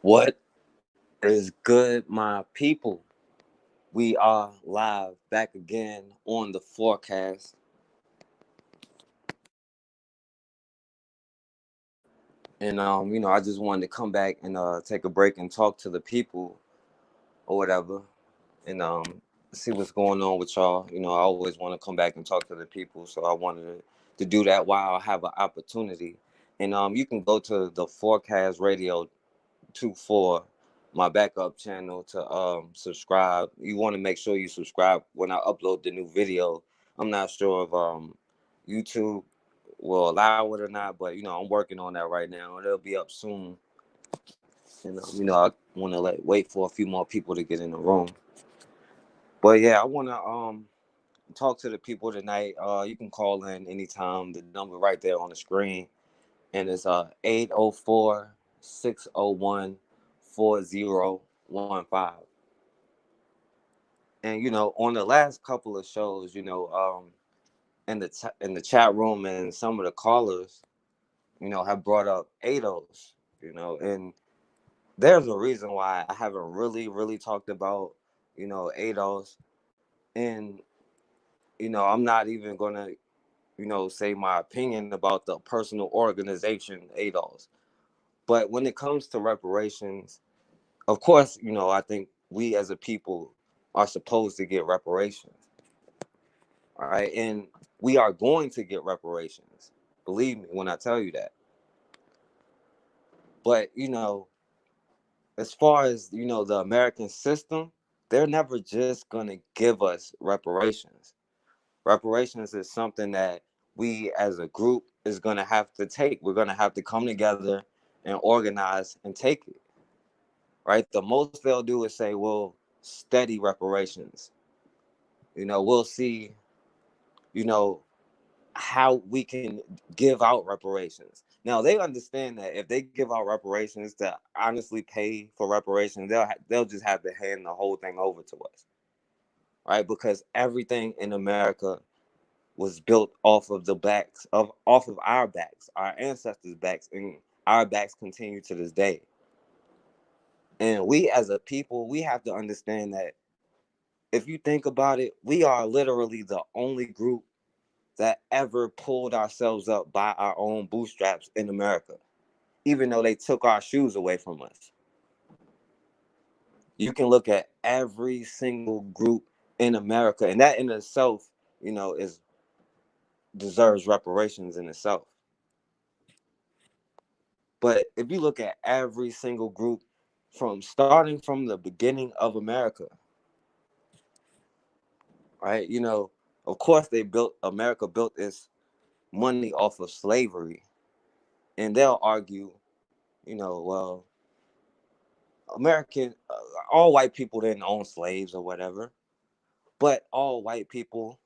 What is good, my people? We are live back again on the forecast. And I just wanted to come back and take a break and talk to the people or whatever. And see what's going on with y'all. I always want to come back and talk to the people. So I wanted to do that while I have an opportunity. And you can go to the Forecast Radio 24, my backup channel, to subscribe. You want to make sure you subscribe when I upload the new video. I'm not sure if YouTube will allow it or not, but I'm working on that right now. It'll be up soon. And I want to wait for a few more people to get in the room. But yeah, I want to talk to the people tonight. You can call in anytime. The number right there on the screen, and it's 804-601-4015. And on the last couple of shows, in the chat room, and some of the callers, have brought up ADOS, and there's a reason why I haven't really talked about, ADOS. And I'm not even gonna, say my opinion about the personal organization ADOS. But when it comes to reparations, of course, I think we as a people are supposed to get reparations. All right. And we are going to get reparations. Believe me when I tell you that. But, as far as, the American system, they're never just going to give us reparations. Reparations is something that we as a group is going to have to take. We're going to have to come together and organize and take it. Right. The most they'll do is say, well, steady reparations. We'll see, you know, how we can give out reparations. Now they understand that if they give out reparations to honestly pay for reparations, they'll just have to hand the whole thing over to us, right? Because everything in America was built off of our backs, our ancestors' backs, and our backs continue to this day. And we as a people, we have to understand that if you think about it, we are literally the only group that ever pulled ourselves up by our own bootstraps in America, even though they took our shoes away from us. You can look at every single group in America, and that in itself, is deserves reparations in itself. But if you look at every single group from starting from the beginning of America, right? Of course America built its money off of slavery, and they'll argue, well, American, all white people didn't own slaves or whatever, but all white people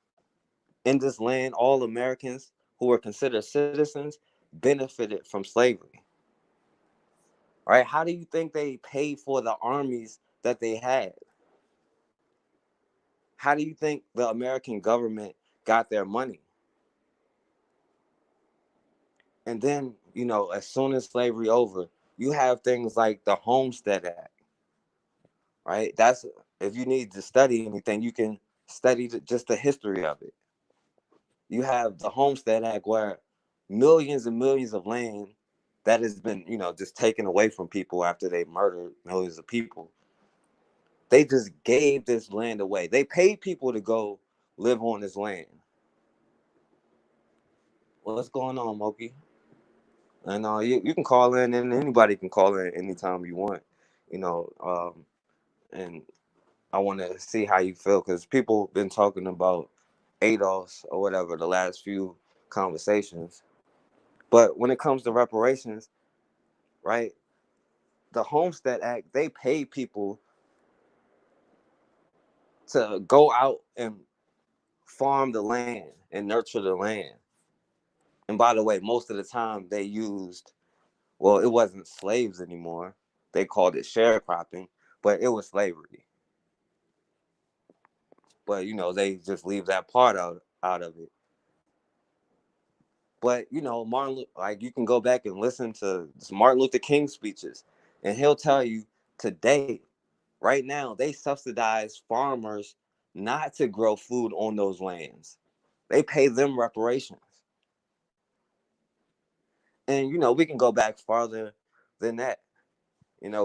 in this land, all Americans who were considered citizens, benefited from slavery. Right? How do you think they paid for the armies that they had? How do you think the American government got their money? And then, as soon as slavery over, you have things like the Homestead Act, right? That's if you need to study anything, you can study just the history of it. You have the Homestead Act where millions and millions of land that has been, just taken away from people after they murdered millions of people. They just gave this land away. They paid people to go live on this land. What's going on, Moki? And you can call in, and anybody can call in anytime you want, you know. And I want to see how you feel because people been talking about ADOS or whatever the last few conversations. But when it comes to reparations, right? The Homestead Act, they pay people to go out and farm the land and nurture the land. And by the way, most of the time they used, well, it wasn't slaves anymore. They called it sharecropping, but it was slavery. But they just leave that part out of it. But Martin, like you can go back and listen to Martin Luther King speeches. And he'll tell you today, right now, they subsidize farmers not to grow food on those lands. They pay them reparations. And, we can go back farther than that.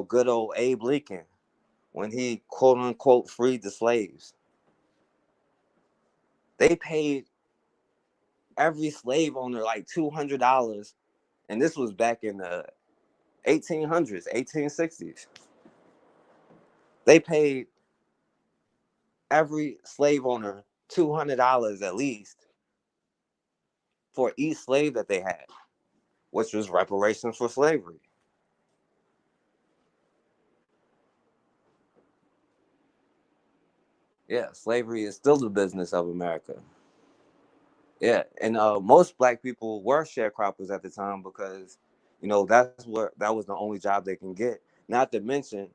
Good old Abe Lincoln, when he quote unquote freed the slaves, they paid every slave owner like $200. And this was back in the 1800s, 1860s. They paid every slave owner $200 at least for each slave that they had, which was reparations for slavery. Yeah, slavery is still the business of America. Yeah, and most black people were sharecroppers at the time because, that was the only job they can get. Not to mention,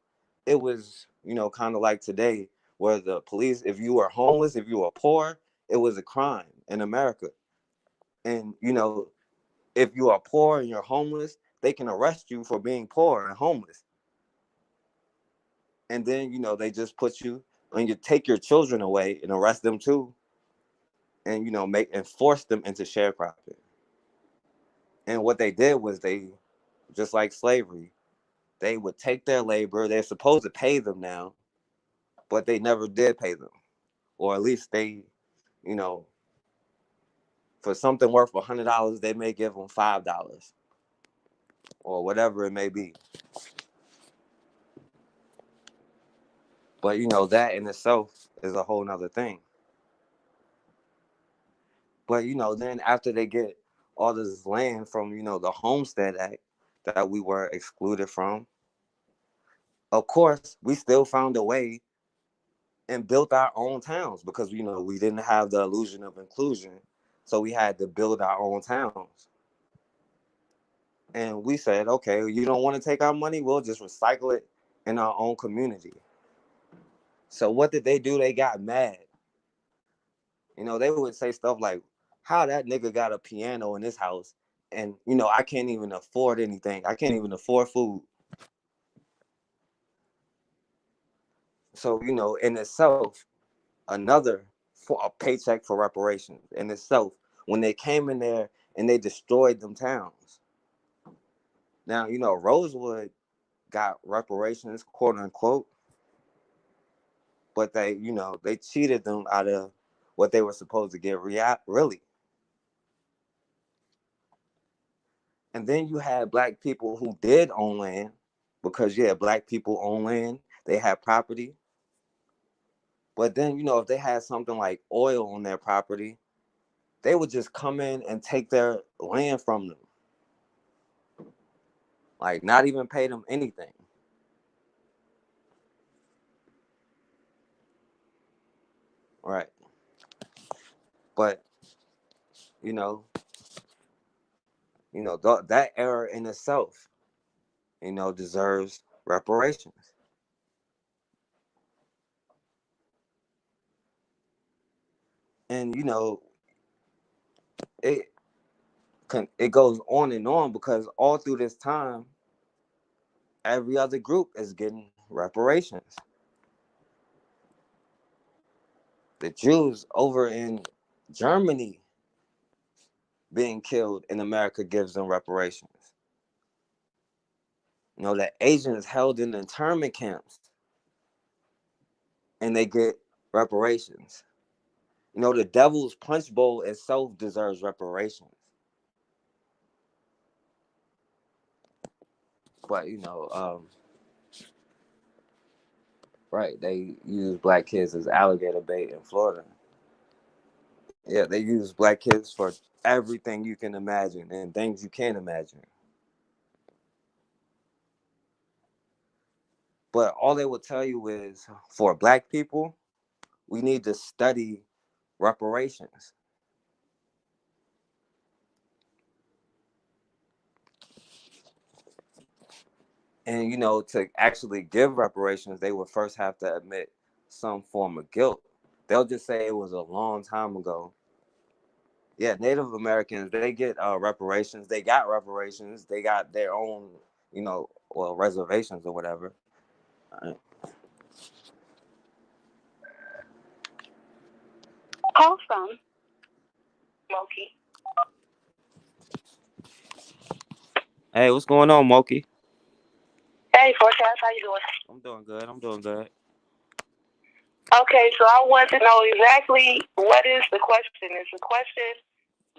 it was, kind of like today, where the police, if you were homeless, if you were poor, it was a crime in America. And if you are poor and you're homeless, they can arrest you for being poor and homeless. And then they just put you and you take your children away and arrest them too, and make and force them into sharecropping. And what they did was they, just like slavery, they would take their labor. They're supposed to pay them now, but they never did pay them, or at least they, you know, for something worth $100, they may give them $5 or whatever it may be. But that in itself is a whole nother thing. But then after they get all this land from the Homestead Act that we were excluded from, of course we still found a way and built our own towns because we didn't have the illusion of inclusion, so we had to build our own towns. And we said, okay, you don't want to take our money, we'll just recycle it in our own community. So what did they do? They got mad. They would say stuff like, how that nigga got a piano in his house, and I can't even afford anything, I can't even afford food. So in itself, another for a paycheck for reparations in itself, when they came in there and they destroyed them towns. Now Rosewood got reparations, quote unquote, but they cheated them out of what they were supposed to get really. And then you had black people who did own land, because black people own land, they had property. But then if they had something like oil on their property, they would just come in and take their land from them, like not even pay them anything. Right. But you know that era in itself deserves reparations. And it it goes on and on, because all through this time every other group is getting reparations. The Jews over in Germany being killed in America gives them reparations. The Asians held in internment camps and they get reparations. The Devil's Punch Bowl itself deserves reparations. But right, they use black kids as alligator bait in Florida. Yeah, they use black kids for everything you can imagine and things you can't imagine. But all they will tell you is, for black people, we need to study reparations. And to actually give reparations, they would first have to admit some form of guilt. They'll just say it was a long time ago. Yeah, Native Americans, they get reparations. They got reparations. They got their own, or reservations or whatever. Right. Awesome, Moki. Hey, what's going on, Moki? Hey, Forecast, how you doing? I'm doing good. I'm doing good. Okay, so I want to know exactly what is the question. Is the question,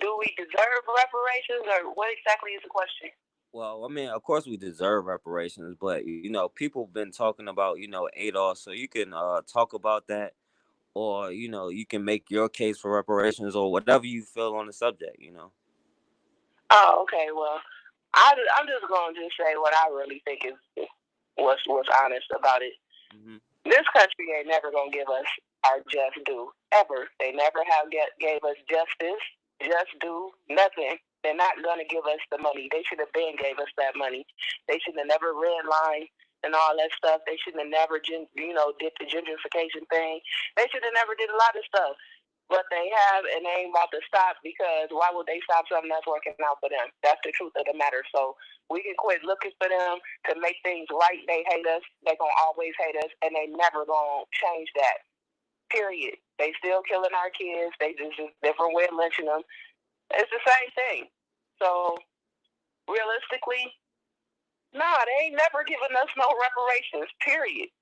do we deserve reparations, or what exactly is the question? Well, I mean, of course we deserve reparations, but people been talking about ADOS, so you can talk about that, or you can make your case for reparations or whatever you feel on the subject. Oh, okay. Well, I'm just going to just say what I really think is what's honest about it. Mm-hmm. This country ain't never going to give us our just due, ever. They never have gave us justice, just due, nothing. They're not going to give us the money. They should have been gave us that money. They should have never redlined and all that stuff. They should have never, did the gentrification thing. They should have never did a lot of stuff. But they have, and they ain't about to stop, because why would they stop something that's working out for them? That's the truth of the matter. So we can quit looking for them to make things right. They hate us. They're going to always hate us, and they never going to change that. Period. They still killing our kids. They just a different way of lynching them. It's the same thing. So realistically, nah, they ain't never given us no reparations. Period.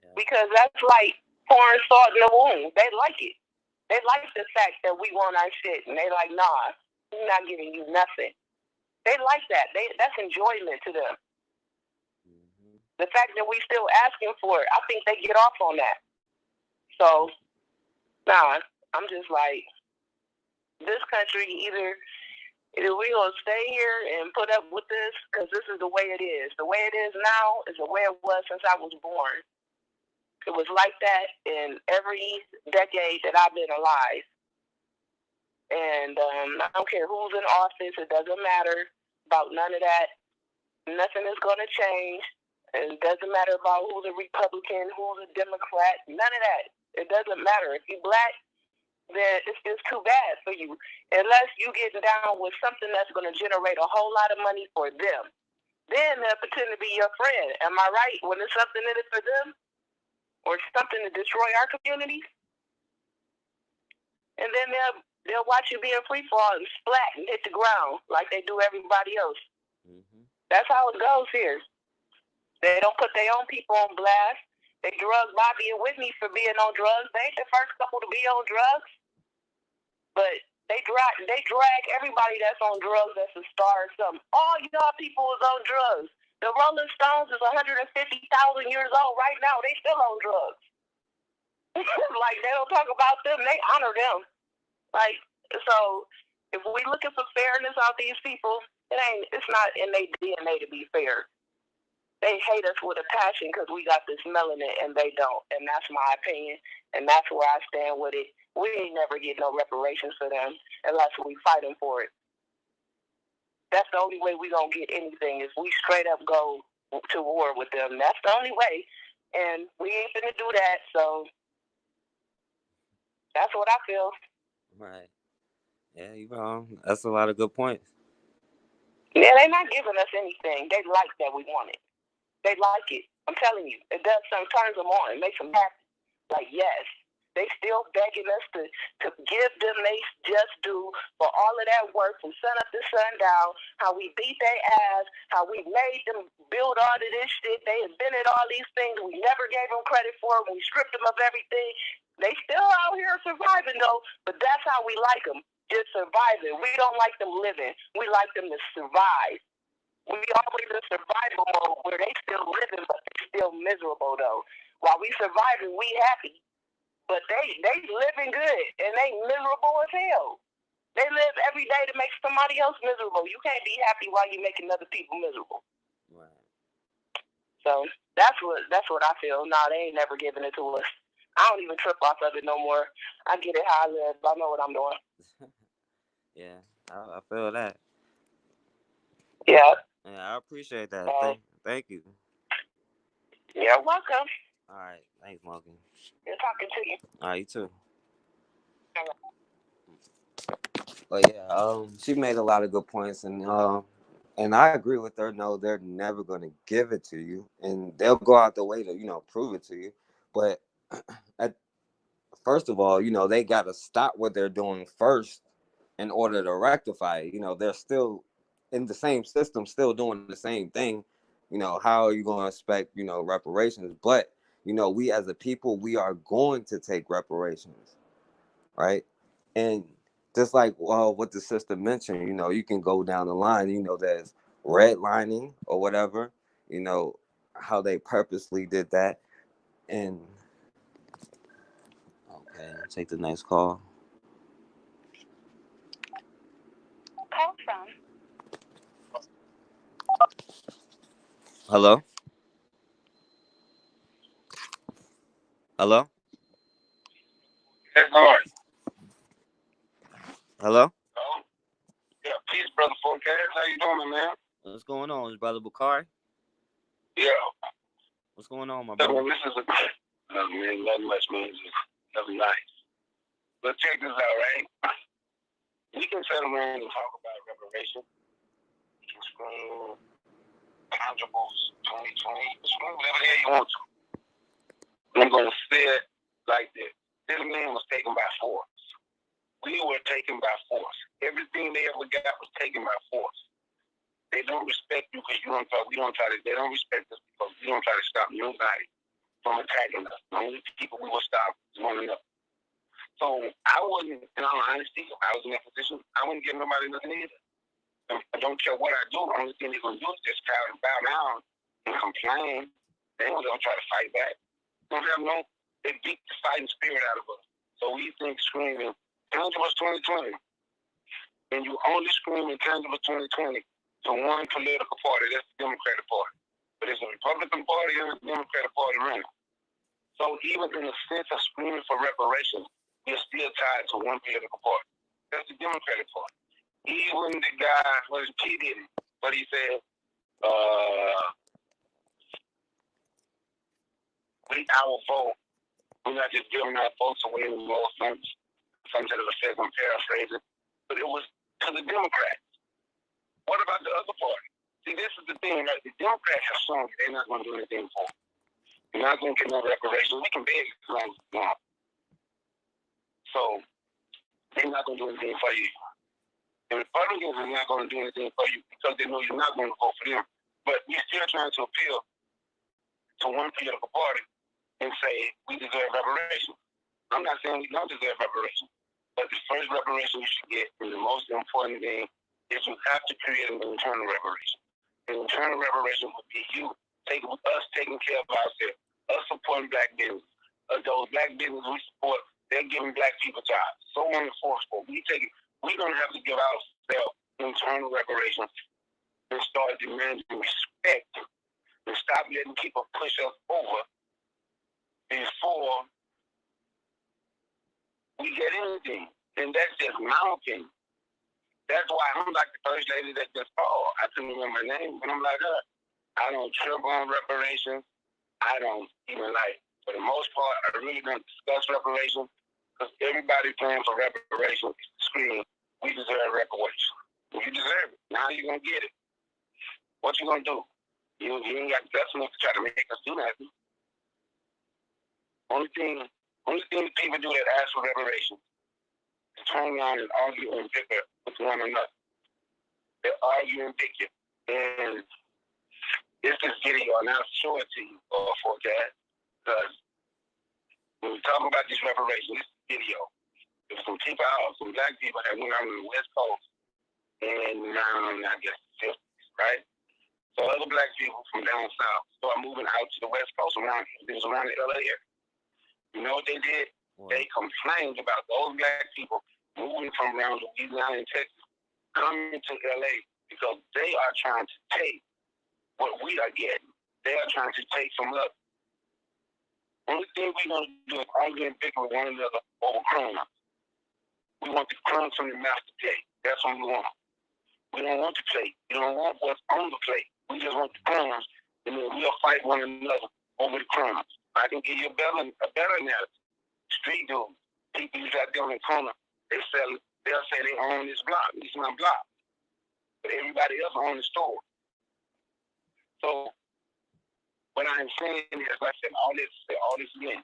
Yeah. Because that's like pouring salt in the wound. They like it. They like the fact that we want our shit, and they like, nah, we're not giving you nothing. They like that. That's enjoyment to them. Mm-hmm. The fact that we still asking for it, I think they get off on that. So, nah, I'm just like, this country, either we gonna stay here and put up with this, because this is the way it is. The way it is now is the way it was since I was born. It was like that in every decade that I've been alive. And I don't care who's in office. It doesn't matter about none of that. Nothing is going to change. And it doesn't matter about who's a Republican, who's a Democrat. None of that. It doesn't matter. If you're black, then it's just too bad for you. Unless you get down with something that's going to generate a whole lot of money for them. Then they'll pretend to be your friend. Am I right? When there's something in it for them? Or something to destroy our communities? And then they'll watch you be in free fall and splat and hit the ground like they do everybody else. Mm-hmm. That's how it goes here. They don't put their own people on blast. They drug Bobby and Whitney for being on drugs. They ain't the first couple to be on drugs. But they drag everybody that's on drugs that's a star or something. All y'all people is on drugs. The Rolling Stones is 150,000 years old right now. They still on drugs. Like, they don't talk about them. They honor them. Like, so if we looking for fairness out these people, it's not in their DNA to be fair. They hate us with a passion because we got this melanin and they don't. And that's my opinion. And that's where I stand with it. We ain't never get no reparations for them unless we fight them for it. That's the only way we gonna get anything, is we straight up go to war with them. That's the only way. And we ain't gonna do that, so that's what I feel. Right. Yeah, that's a lot of good points. Yeah, they're not giving us anything. They like that we want it. They like it. I'm telling you. It does something, turns them on. It makes them happy. Like, yes. They still begging us to give them they just due for all of that work from sun up to sundown, how we beat their ass, how we made them build all of this shit. They invented all these things we never gave them credit for. We stripped them of everything. They still out here surviving, though, but that's how we like them, just surviving. We don't like them living. We like them to survive. We always in survival mode where they still living, but they still miserable, though. While we surviving, we happy. But they living good, and they miserable as hell. They live every day to make somebody else miserable. You can't be happy while you're making other people miserable. Right. So that's what I feel. Nah, they ain't never giving it to us. I don't even trip off of it no more. I get it how I live. I know what I'm doing. Yeah, I feel that. Yeah. Yeah, I appreciate that. Thank you. You're welcome. All right. Thanks, Morgan. Good talking to you. All right, you too. But yeah, she made a lot of good points, and And I agree with her. No, they're never going to give it to you, and they'll go out the way to prove it to you. But at first of all, they got to stop what they're doing first in order to rectify it. They're still in the same system, still doing the same thing. How are you going to expect reparations? But we as a people, we are going to take reparations, right? And just like what the sister mentioned, you can go down the line. There's redlining or whatever. You know how they purposely did that. And okay, take the next call. Call from. Hello. Hello. Yes, Lord. Hello. Oh, yeah, peace, brother Forecast. How you doing, man? What's going on, brother Bakari? Yeah. What's going on, my Yeah, brother? man, this is man, nothing much, man. Just nothing nice. But check this out, right? We can sit around and talk about reparation. We can scream tangibles 2020. You can scream whatever the hell you want to. I'm going to say it like this. This man was taken by force. We were taken by force. Everything they ever got was taken by force. They don't respect you because you don't talk. We don't try to. They don't respect us because we don't try to stop nobody from attacking us. The only people we will stop is one another. So I wouldn't, in all honesty, if I was in that position, I wouldn't give nobody nothing either. I don't care what I do. The only thing they're gonna do is just cow and bow down and complain. They ain't gonna try to fight back. Don't have no. They beat the fighting spirit out of us. So we think screaming, "Tangible 2020," and you only scream in "Tangible 2020." to one political party, that's the Democratic Party. But it's a Republican Party and a Democratic Party running. So even in the sense of screaming for reparations, we're still tied to one political party. That's the Democratic Party. Even the guy, P. Diddy, what he said, our vote, we're not just giving our votes away anymore, some to the effect, I'm paraphrasing, but it was to the Democrats. What about the other party? See, this is the thing. Like, the Democrats have shown they're not going to do anything for them. You're not going to get no reparations. We can beg as long as we want. So, they're not going to do anything for you. The Republicans are not going to do anything for you because they know you're not going to vote for them. But we're still trying to appeal to one political party and say we deserve reparations. I'm not saying we don't deserve reparations. But the first reparation you should get, and the most important thing, is you have to create an internal reparation. An internal reparation would be us taking care of ourselves, us supporting black business. Those black businesses we support, they're giving black people jobs. So on and forth. We're going to have to give ourselves internal reparations and start demanding respect and stop letting people push us over before we get anything. And that's just my opinion. That's why I'm like the first lady that just called. I couldn't remember her name, but I'm like her. I don't trip on reparations. I don't even for the most part, I really don't discuss reparations because everybody praying for reparations is screaming, we deserve reparations. Well, you deserve it. Now you're going to get it. What you going to do? You ain't got guts enough to try to make us do nothing. Only thing people do that ask for reparations is turn around and argue and bicker with one another. They argue and bicker. And it's this video, and I'll show it to you, Forecast, because when we talk about this reparation, this video, there's some people out, some black people that went out on the West Coast, and now, I guess, the 50s, right? So other black people from down south started moving out to the West Coast around the LA area. You know what they did? Wow. They complained about those black people moving from around Louisiana and Texas coming to LA because they are trying to take what we are getting. They are trying to take from us. Only thing we're going to do is argue and bicker with one another over crumbs. We want the crumbs from the master plate. That's what we want. We don't want the plate. We don't want what's on the plate. We just want the crumbs, and then we'll fight one another over the crumbs. I can give you a better analogy. Street dudes, people out there on the corner, they'll say they own this block. This is my block. but everybody else owns the store. So what I'm saying is, like I said, all this again,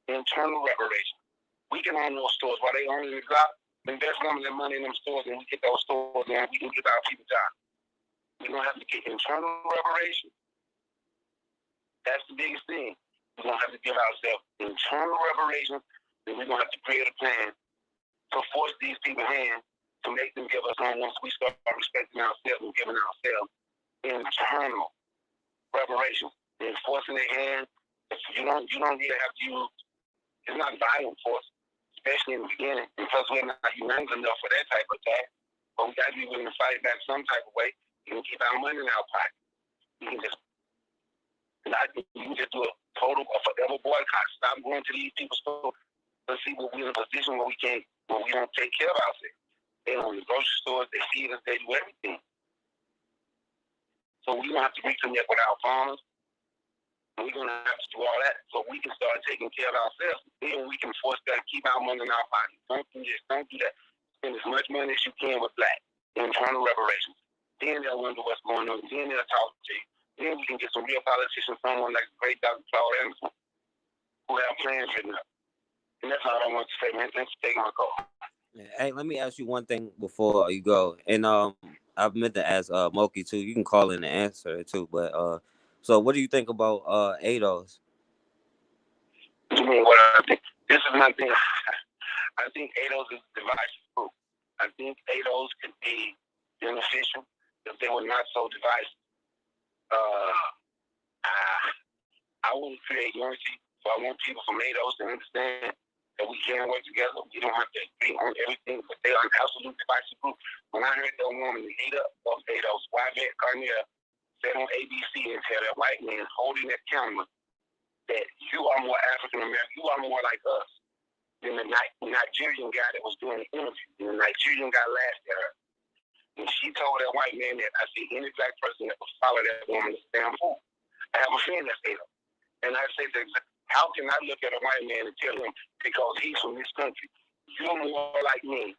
internal reparation. We can own those stores while they own the block. Invest some of their money in them stores, and we get those stores, and we can give our people jobs. We're gonna have to get internal reparation. That's the biggest thing. We're gonna have to give ourselves internal reparations, and we're gonna have to create a plan to force these people's hand to make them give us on once we start respecting ourselves and giving ourselves internal reparations. Enforcing their hand. You don't need to have to use. It's not violent force, especially in the beginning, because we're not united enough for that type of attack. But we got to be willing to fight back some type of way. We can keep our money in our pocket. We can just do a total or forever boycott. Stop going to these people's stores. Let's see what we're in a position where we don't take care of ourselves. They own the grocery stores, they feed us, they do everything. So we're gonna have to reconnect with our farmers, and we're gonna have to do all that so we can start taking care of ourselves. Then we can force that, keep our money in our pocket. Don't do this, don't do that. Spend as much money as you can with black internal reparations. Then they'll wonder what's going on. Then they'll talk to you. Then we can get some real politicians, someone like the great Dr. Claude Anderson, who have plans written up. And that's all I want to say, man. Thanks for taking my call. Hey, let me ask you one thing before you go. And I meant to ask Moki too. You can call in and answer it too. But so what do you think about ADOS? You mean what I think? This is my thing. I think ADOS is a divisive group. I think ADOS could be beneficial if they were not so divisive. I want to create unity, so I want people from ADOS to understand that we can work together. We don't have to agree on everything, but they are an absolute divisive group. When I heard that woman, the leader of ADOS, Yvette Carnier, said on ABC and tell that white man holding that camera that you are more African American, you are more like us than the Nigerian guy that was doing the interview. And the Nigerian guy laughed at her. And she told that white man that I see any black person that will follow that woman is damn fool. I have a friend that's ADOS. And I say that, how can I look at a white man and tell him, because he's from this country, you're more like me.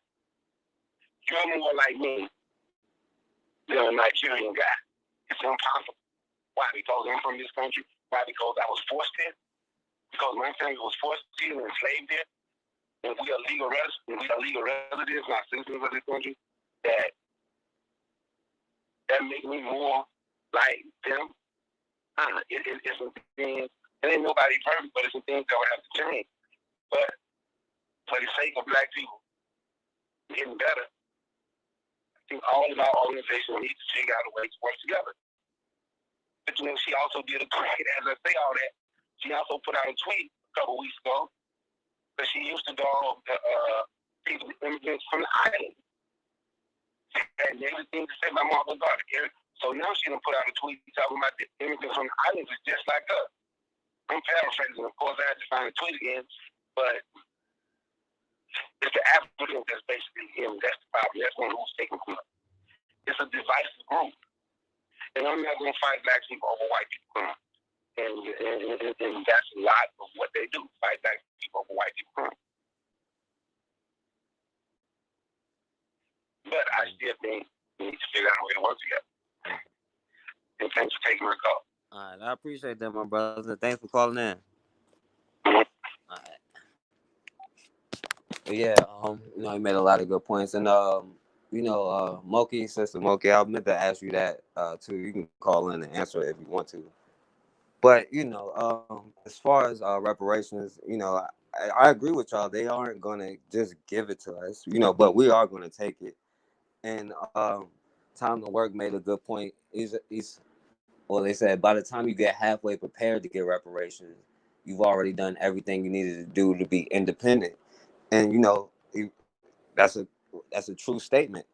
You're more like me than a Nigerian guy. It's impossible. Why? Because I'm from this country. Why? Because I was forced here. Because my family was forced here and enslaved here. And we are legal residents, not citizens of this country. That make me more like them. It's some things. It ain't nobody perfect, but it's some things that will have to change. But for the sake of black people getting better, I think all of our organizations need to figure out a way to work together. But you know, she also did a tweet, as I say all that, she also put out a tweet a couple weeks ago that she used to dog people, immigrants from the island. She had everything to say about Martha Gardner. So now she done put out a tweet talking about the immigrants from the islands is just like us. I'm paraphrasing, of course, I had to find a tweet again, but it's the Africans that's basically him. That's the problem. That's one who's taking from us. It's a divisive group. And I'm not going to fight black people over white people. And that's a lot of what they do, fight black people over white people. But I still think we need to figure out a way to work together. And thanks for taking my call. All right, I appreciate that, my brother. Thanks for calling in. Mm-hmm. All right. But yeah, you know, he made a lot of good points, and Moki, Sister Moki, I meant to ask you that too. You can call in and answer it if you want to. But you know, as far as reparations, you know, I agree with y'all. They aren't gonna just give it to us, you know, but we are gonna take it. And Time to Work made a good point. Well, they said by the time you get halfway prepared to get reparations, you've already done everything you needed to do to be independent. And you know, that's a true statement.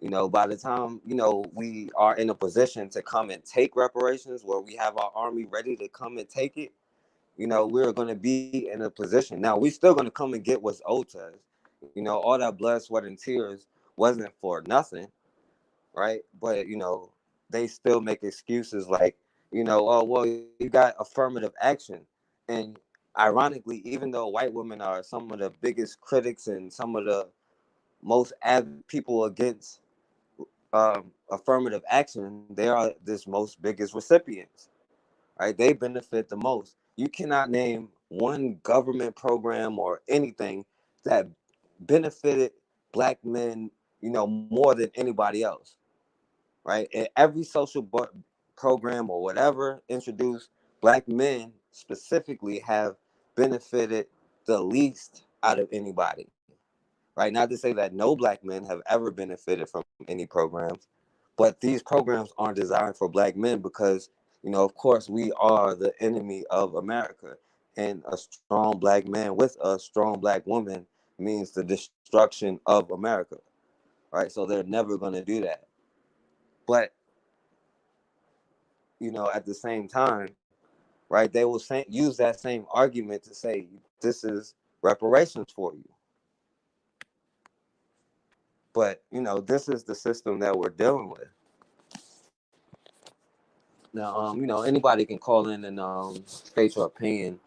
You know, by the time we are in a position to come and take reparations, where we have our army ready to come and take it, you know, we're going to be in a position. Now, we're still going to come and get what's owed to us. You know, all that blood, sweat, and tears wasn't for nothing, right? But they still make excuses like, oh well, you got affirmative action, and ironically, even though white women are some of the biggest critics and some of the most avid people against affirmative action, they are this most biggest recipients, right? They benefit the most. You cannot name one government program or anything that benefited black men, more than anybody else, right? And every program or whatever introduced, black men specifically have benefited the least out of anybody, right? Not to say that no black men have ever benefited from any programs, but these programs aren't designed for black men because, of course, we are the enemy of America. And a strong black man with a strong black woman means the destruction of America, right? So they're never going to do that. But, at the same time, right, they will use that same argument to say, this is reparations for you. But, this is the system that we're dealing with. Now, anybody can call in and state your opinion.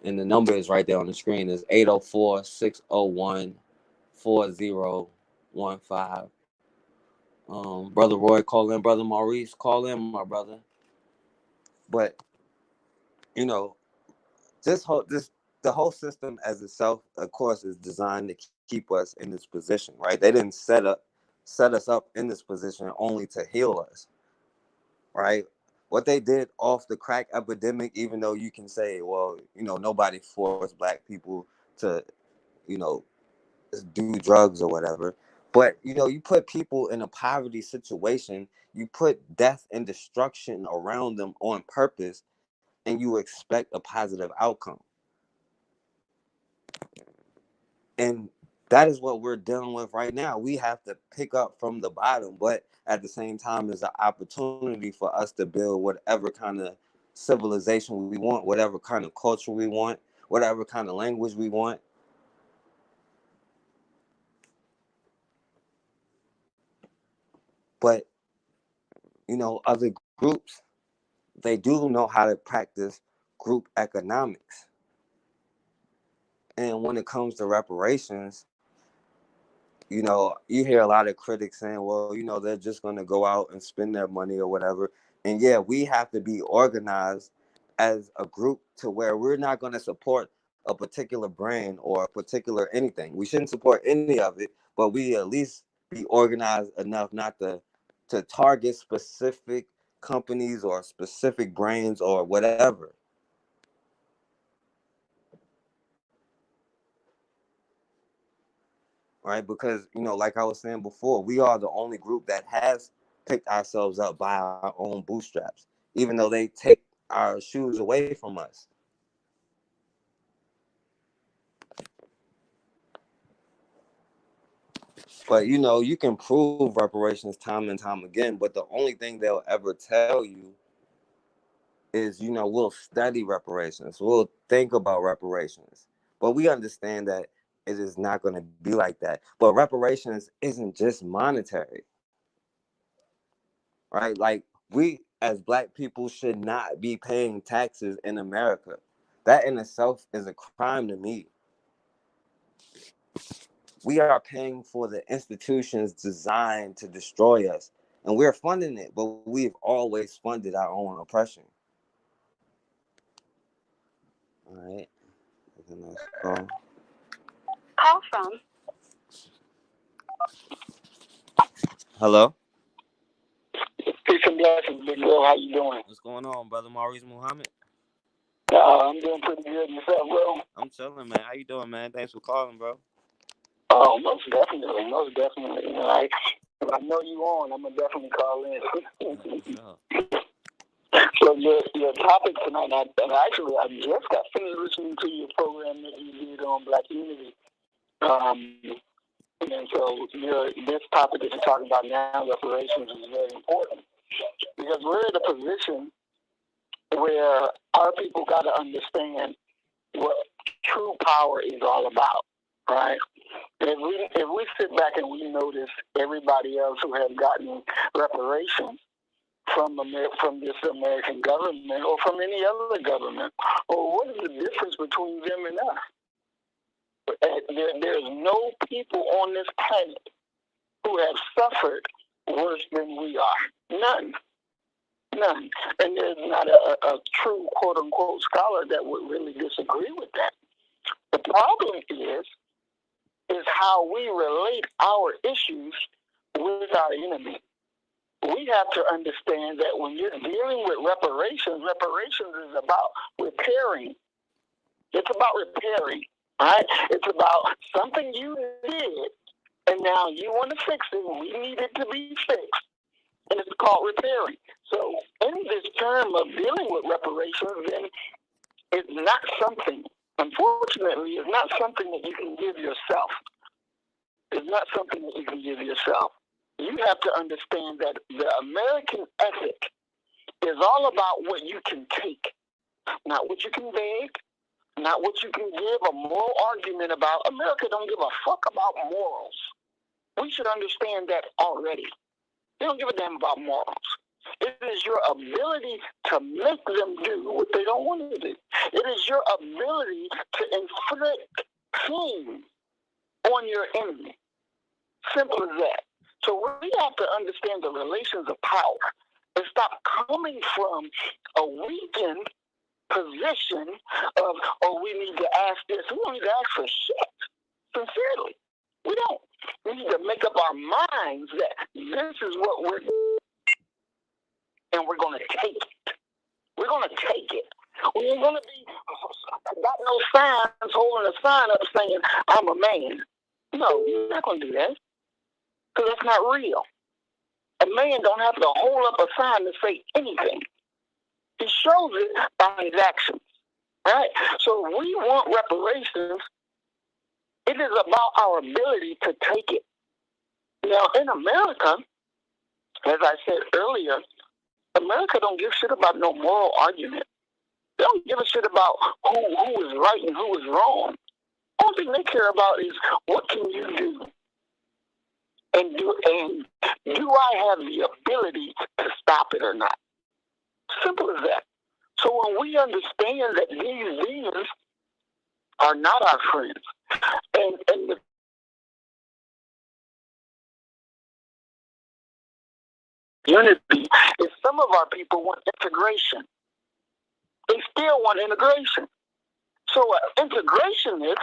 And the number is right there on the screen. Is 804-601-4015. Brother Roy, call in. Brother Maurice, call in, my brother. But, you know, the whole system as itself, of course, is designed to keep us in this position, right? They didn't set us up in this position only to heal us, right? What they did off the crack epidemic, even though you can say, well, nobody forced black people to, you know, do drugs or whatever. But, you put people in a poverty situation, you put death and destruction around them on purpose, and you expect a positive outcome. And that is what we're dealing with right now. We have to pick up from the bottom, but at the same time, there's an opportunity for us to build whatever kind of civilization we want, whatever kind of culture we want, whatever kind of language we want. But, other groups, they do know how to practice group economics. And when it comes to reparations, you hear a lot of critics saying, well, they're just going to go out and spend their money or whatever. And yeah, we have to be organized as a group to where we're not going to support a particular brand or a particular anything. We shouldn't support any of it, but we at least be organized enough not to target specific companies or specific brands or whatever. Right? Because, like I was saying before, we are the only group that has picked ourselves up by our own bootstraps, even though they take our shoes away from us. But, you can prove reparations time and time again, but the only thing they'll ever tell you is, we'll study reparations, we'll think about reparations. But we understand that it is not going to be like that. But reparations isn't just monetary. Right? Like, we as black people should not be paying taxes in America. That in itself is a crime to me. We are paying for the institutions designed to destroy us, and we're funding it, but we've always funded our own oppression. All right. Awesome. Hello. Peace and blessings, big bro. How you doing? What's going on, brother Maurice Muhammad? I'm doing pretty good. Yourself, bro? I'm chilling, man. How you doing, man? Thanks for calling, bro. Oh, most definitely, most definitely. If I know you on, I'm gonna definitely call in. Sure. So your topic tonight, actually I just got finished listening to your program that you did on Black Unity. And so this topic that you're talking about now, reparations, is very important because we're in a position where our people got to understand what true power is all about, right? If we sit back and we notice everybody else who has gotten reparations from this American government or from any other government, or what is the difference between them and us? There's no people on this planet who have suffered worse than we are. None. None. And there's not a true quote unquote scholar that would really disagree with that. The problem is how we relate our issues with our enemy. We have to understand that when you're dealing with reparations, reparations is about repairing. It's about repairing, right? It's about something you did, and now you want to fix it. We need it to be fixed, and it's called repairing. So in this term of dealing with reparations, then it's not something, unfortunately, it's not something that you can give yourself. It's not something that you can give yourself. You have to understand that the American ethic is all about what you can take, not what you can beg, not what you can give a moral argument about. America don't give a fuck about morals. We should understand that already. They don't give a damn about morals. It is your ability to make them do what they don't want to do. It is your ability to inflict pain on your enemy. Simple as that. So we have to understand the relations of power and stop coming from a weakened position of, oh, we need to ask this. We don't need to ask for shit. Sincerely. We don't. We need to make up our minds that this is what we're doing, and we're going to take it. We're going to take it. We ain't going to be got no signs holding a sign up saying, I'm a man. No, you're not going to do that. Because that's not real. A man don't have to hold up a sign to say anything. He shows it by his actions. Right? So we want reparations. It is about our ability to take it. Now, in America, as I said earlier, America don't give shit about no moral argument. They don't give a shit about who is right and who is wrong. All thing they care about is what can you do? And do I have the ability to stop it or not? Simple as that. So when we understand that these demons are not our friends, and the unity is some of our people want integration. They still want integration. So an integrationist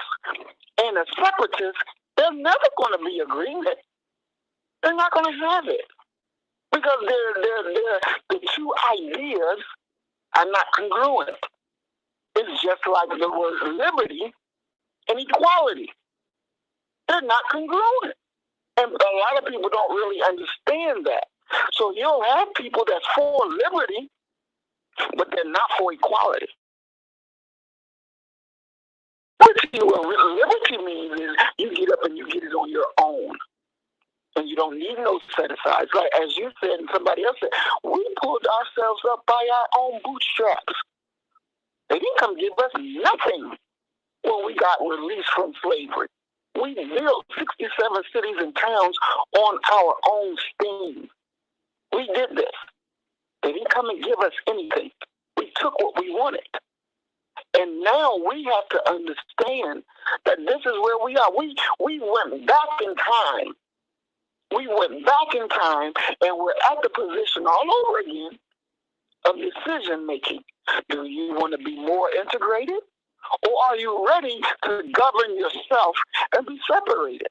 and a separatist, there's never going to be agreement. They're not going to have it because the two ideas are not congruent. It's just like the word liberty and equality. They're not congruent. And a lot of people don't really understand that. So you'll have people that's for liberty, but they're not for equality. Liberty means is you get up and you get it on your own. And you don't need no set-asides. Like as you said and somebody else said, we pulled ourselves up by our own bootstraps. They didn't come give us nothing when we got released from slavery. We built 67 cities and towns on our own steam. We did this. They didn't come and give us anything. We took what we wanted. And now we have to understand that this is where we are. We went back in time. We went back in time and we're at the position all over again of decision making. Do you want to be more integrated? Or are you ready to govern yourself and be separated?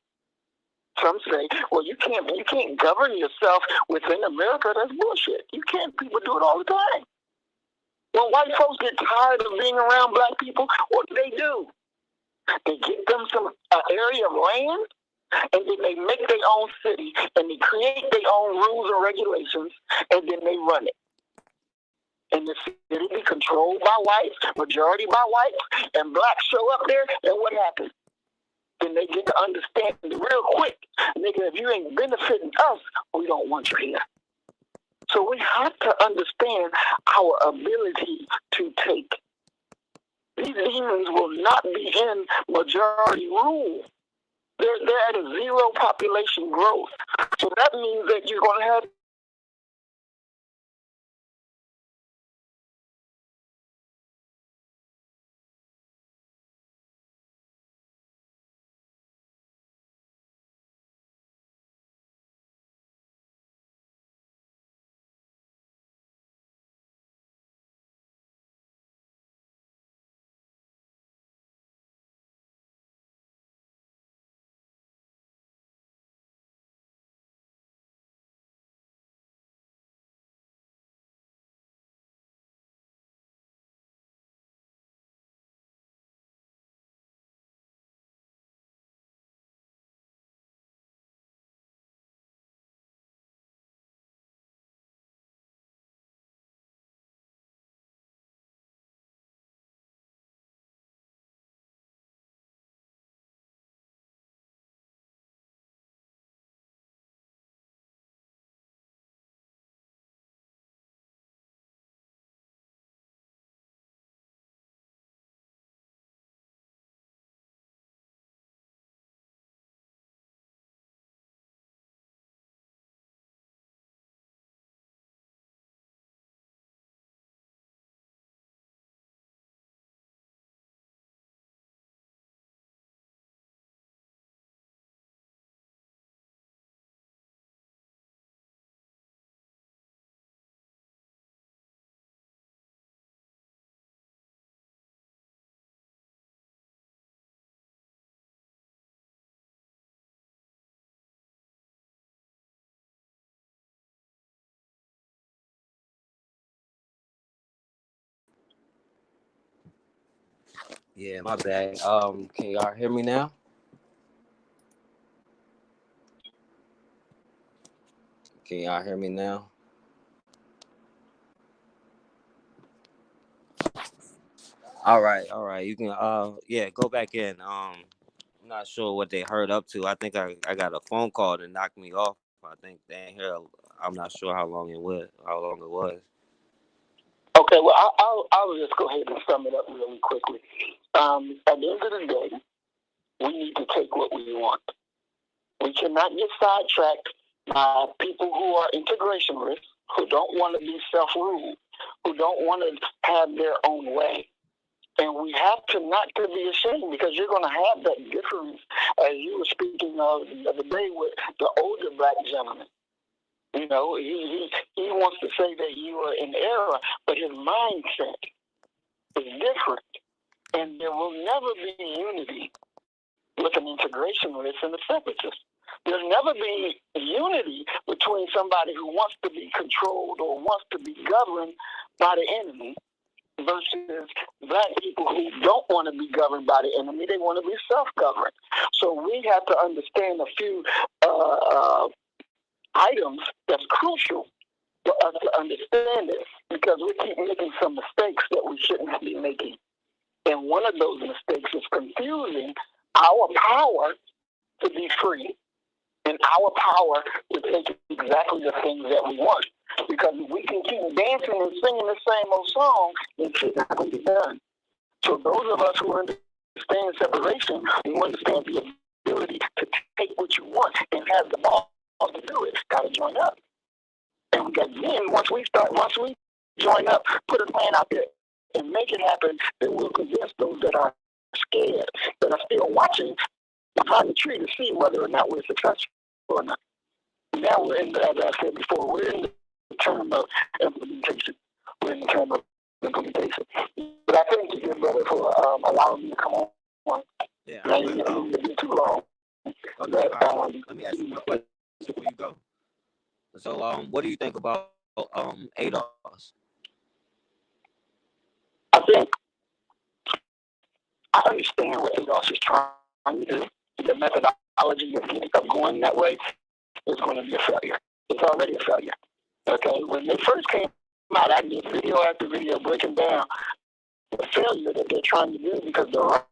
Some say, well, you can't govern yourself within America. That's bullshit. You can't. People do it all the time. When white folks get tired of being around black people, what do? They get them some area of land, and then they make their own city, and they create their own rules and regulations, and then they run it. And the city be controlled by whites, majority by whites, and blacks show up there, and what happens? Then they get to understand real quick, nigga, if you ain't benefiting us, we don't want you here. So we have to understand our ability to take. These demons will not be in majority rule. They're at a zero population growth. So that means that you're going to have Yeah, my bad. Can y'all hear me now? Can y'all hear me now? All right. You can yeah, go back in. I'm not sure what they heard up to. I think I got a phone call that knocked me off. I think they ain't hear. I'm not sure how long it was. Okay, well, I'll just go ahead and sum it up really quickly. At the end of the day, we need to take what we want. We cannot get sidetracked by people who are integrationists, who don't want to be self-ruled, who don't want to have their own way. And we have to not to be ashamed, because you're going to have that difference, as you were speaking of the other day with the older black gentleman. You know, he wants to say that you are in error, but his mindset is different. And there will never be unity with an integrationist and a separatist. There'll never be unity between somebody who wants to be controlled or wants to be governed by the enemy versus black people who don't want to be governed by the enemy. They want to be self-governed. So we have to understand a few items that's crucial for us to understand it, because we keep making some mistakes that we shouldn't be making. And one of those mistakes is confusing our power to be free and our power to take exactly the things that we want. Because we can keep dancing and singing the same old song and it's not going to be done. So those of us who understand separation, who understand the ability to take what you want and have the balls to do it, got to join up. And then once we join up, put a plan out there and make it happen, then we'll convince those that are scared, that are still watching behind the tree to see whether or not we're successful or not. Now we're in, as I said before, we're in the term of implementation. We're in the term of implementation. But I thank you, brother, for allowing me to come on. Yeah, I didn't be too long. Okay, let me ask you a question before you go. So, what do you think about ADOS? I think I understand what ADOS is trying to do. The methodology of going that way is going to be a failure. It's already a failure. Okay, when they first came out, I did video after video breaking down the failure that they're trying to do, because the route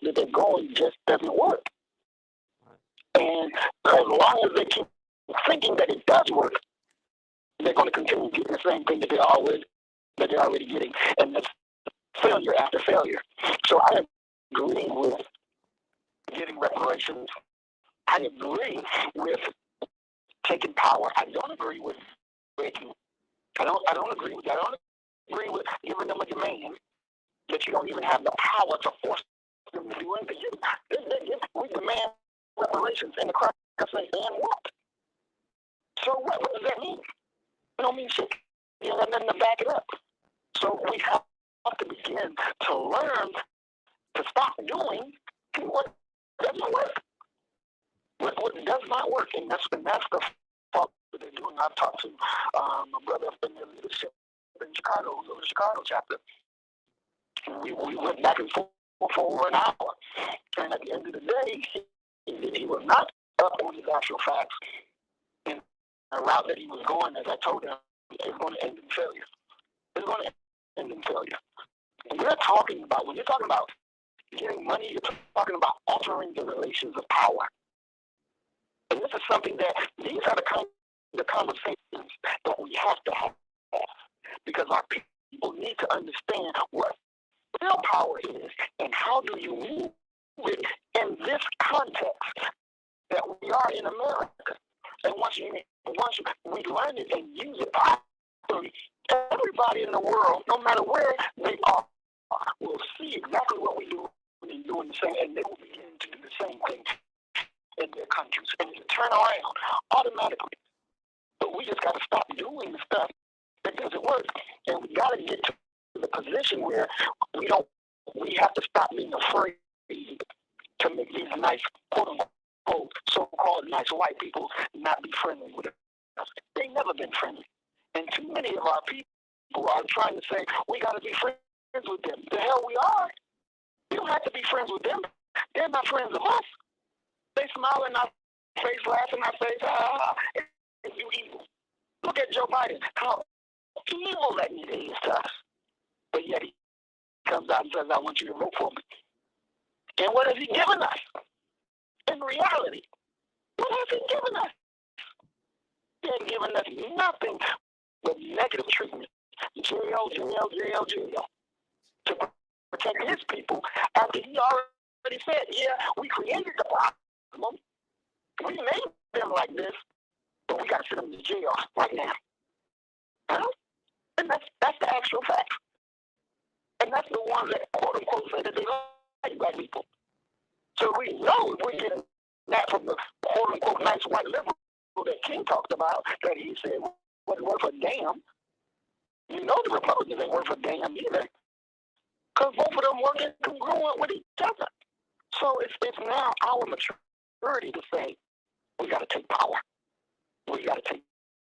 that they're going just doesn't work. And as long as they keep thinking that it does work, they're going to continue getting the same thing that they're already getting, and that's failure after failure. So I agree with getting reparations. I agree with taking power. I don't agree with breaking. I don't agree with that. I don't agree with giving them a demand that you don't even have the power to force them to do anything. We demand reparations, and the crowd say, and what? So what does that mean? It don't mean shit. You have nothing to back it up. So we have to begin to learn to stop doing what doesn't work. What does not work, and that's the fault that they're doing. I've talked to my brother up in the leadership in Chicago, the Chicago chapter. We went back and forth for over an hour, and at the end of the day, he was not up on his actual facts. And the route that he was going, as I told him, is going to end in failure. It's going to end in failure. And when you're talking about getting money, you're talking about altering the relations of power. And this is something that, these are the kind of conversations that we have to have, because our people need to understand what real power is and how do you move it in this context that we are in America. And once we learn it and use it properly, everybody in the world, no matter where they are, will see exactly what we do and doing the same, and they will begin to do the same thing in their countries, and it'll turn around automatically. But we just got to stop doing the stuff that doesn't work, and we got to get to the position where we have to stop being afraid to make these nice, quote unquote, so-called nice white people not be friendly with us. They've never been friendly, and too many of our people are trying to say we got to be friends with them. The hell we are. We don't have to be friends with them. They're not friends of us. They smile in our face, laugh in our face, and you evil. Look at Joe Biden, how evil that nigga is to us. But yet he comes out and says, I want you to vote for me. And what has he given us? In reality, what has he given us? He ain't given us nothing but negative treatment. Jail, to protect his people after he already said, yeah, we created the problem. We made them like this, but we got to send them to jail right now. Huh? And that's the actual fact. And that's the one that, quote unquote, say that they like black people. So we know if we're getting that from the quote unquote nice white liberal that King talked about, that he said wasn't worth a damn. You know the Republicans ain't worth a damn either. Because both of them working congruent with each other. So it's now our maturity to say, we got to take power. We got to take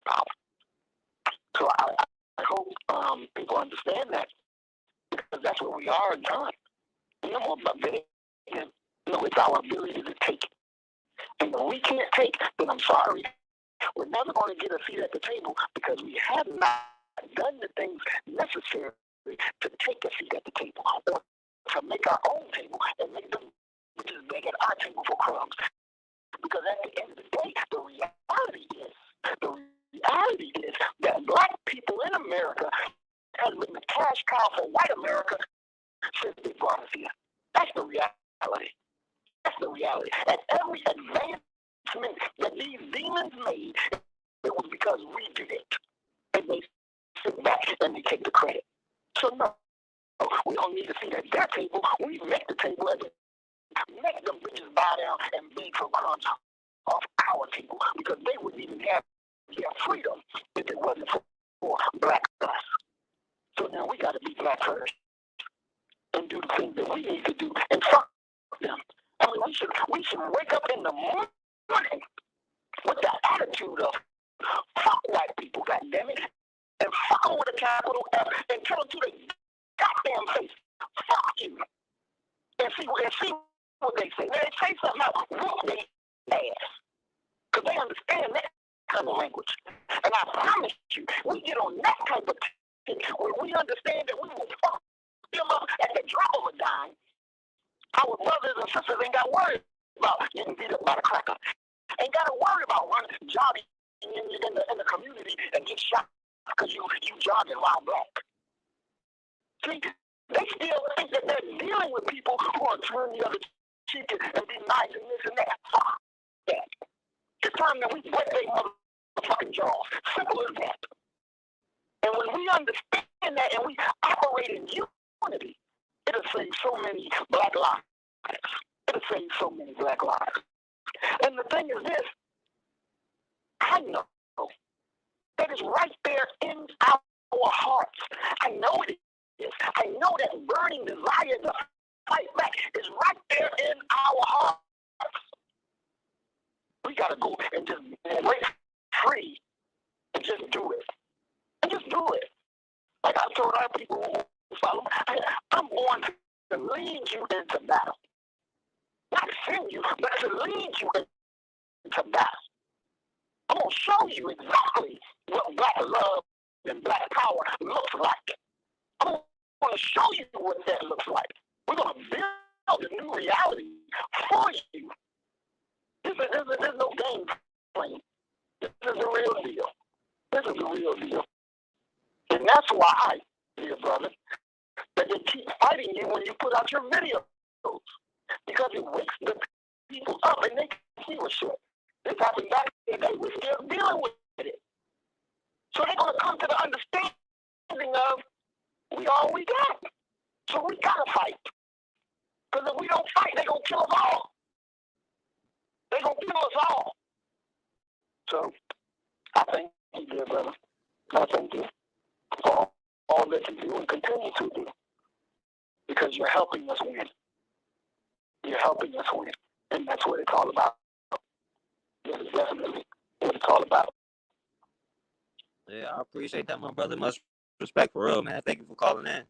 power. So I hope people understand that, because that's what we are done. No more begging. No, it's our ability to take. And when we can't take, then I'm sorry. We're never going to get a seat at the table because we have not done the things necessary to take a seat at the table or to make our own table and make them just beg at our table for crumbs. Because at the end of the day, the reality is that black people in America have been the cash cow for white America since they brought us here. That's the reality. That's the reality. And every advancement that these demons made, it was because we did it. And they sit back and they take the credit. So no, we don't need to see at their table. We make the table and make them bitches bow down and beg for crumbs off our table, because they wouldn't even have their freedom if it wasn't for black us. So now we got to be black first and do the things that we need to do and fuck them. I mean, we should wake up in the morning with the attitude of fuck white people, goddammit, and fuck them with a capital F and tell them to the goddamn face, fuck you, and see what they say. When they say something else, whoop their ass, because they understand that kind of language. And I promise you, we get on that type of thing where we understand that we will fuck them up at the drop of a dime. Our brothers and sisters ain't got worried about getting beat up by the cracker. Ain't got to worry about running jogging in the community and get shot because you jogging while black. See, they still think that they're dealing with people who are turning the other cheek and be nice and this and that. Fuck that. It's time that we break their motherfucking jaws. Simple as that. And when we understand that and we operate in unity, it'll save so many black lives. It'll save so many black lives. And the thing is this, I know that is right there in our hearts. I know it is. I know that burning desire to fight back is right there in our hearts. We got to go and just break free and just do it. And just do it. Like I told our people who follow me, I'm going to lead you into battle. Not send you, but to lead you into battle. I'm going to show you exactly what black love and black power looks like. I'm going to show you what that looks like. We're going to build a new reality for you. There's no game playing. This is the real deal. This is the real deal. And that's why, dear brother, that they keep fighting you when you put out your videos. Because it wakes the people up and they can see what's shit. This happened back in the day. We're still dealing with it. So they're going to come to the understanding of we all we got. So we got to fight. Because if we don't fight, they're going to kill us all. They're going to kill us all. So I thank you, dear brother. I thank you for all that you do and continue to do. Because you're helping us win. You're helping us win. And that's what it's all about. That is definitely what it's all about. Yeah, I appreciate that, my brother. Much respect for real, man. Thank you for calling in.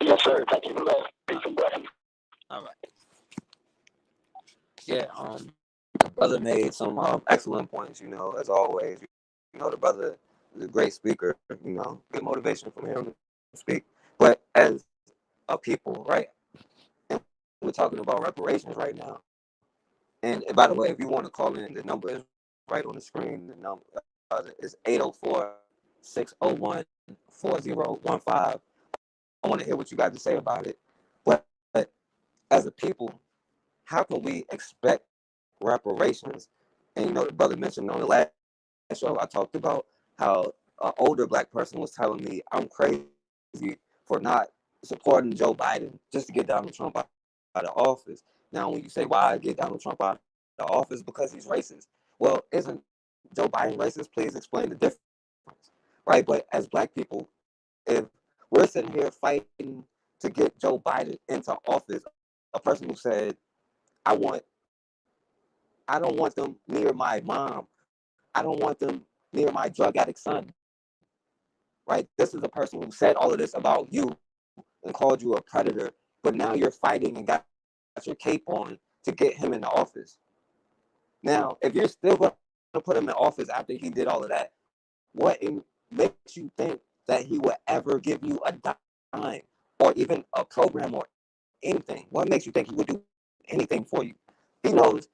Yes, sir. Thank you for that. Peace. All right. Yeah. The brother made some excellent points. As always. The brother is a great speaker. Good motivation from him to speak. But as a people, right? And we're talking about reparations right now. And by the way, if you want to call in, the number is right on the screen. The number is 804-601-4015. I want to hear what you got to say about it. But as a people, how can we expect reparations? And the brother mentioned on the last show, I talked about how an older black person was telling me I'm crazy for not supporting Joe Biden just to get Donald Trump out of office. Now, when you say why get Donald Trump out of office because he's racist, well, isn't Joe Biden racist? Please explain the difference, right? But as black people, if we're sitting here fighting to get Joe Biden into office, a person who said, I don't want them near my mom. I don't want them near my drug addict son. Right? This is a person who said all of this about you and called you a predator, but now you're fighting and got your cape on to get him into office. Now, if you're still going to put him in office after he did all of that, what makes you think that he would ever give you a dime or even a program or anything? What makes you think he would do anything for you? He knows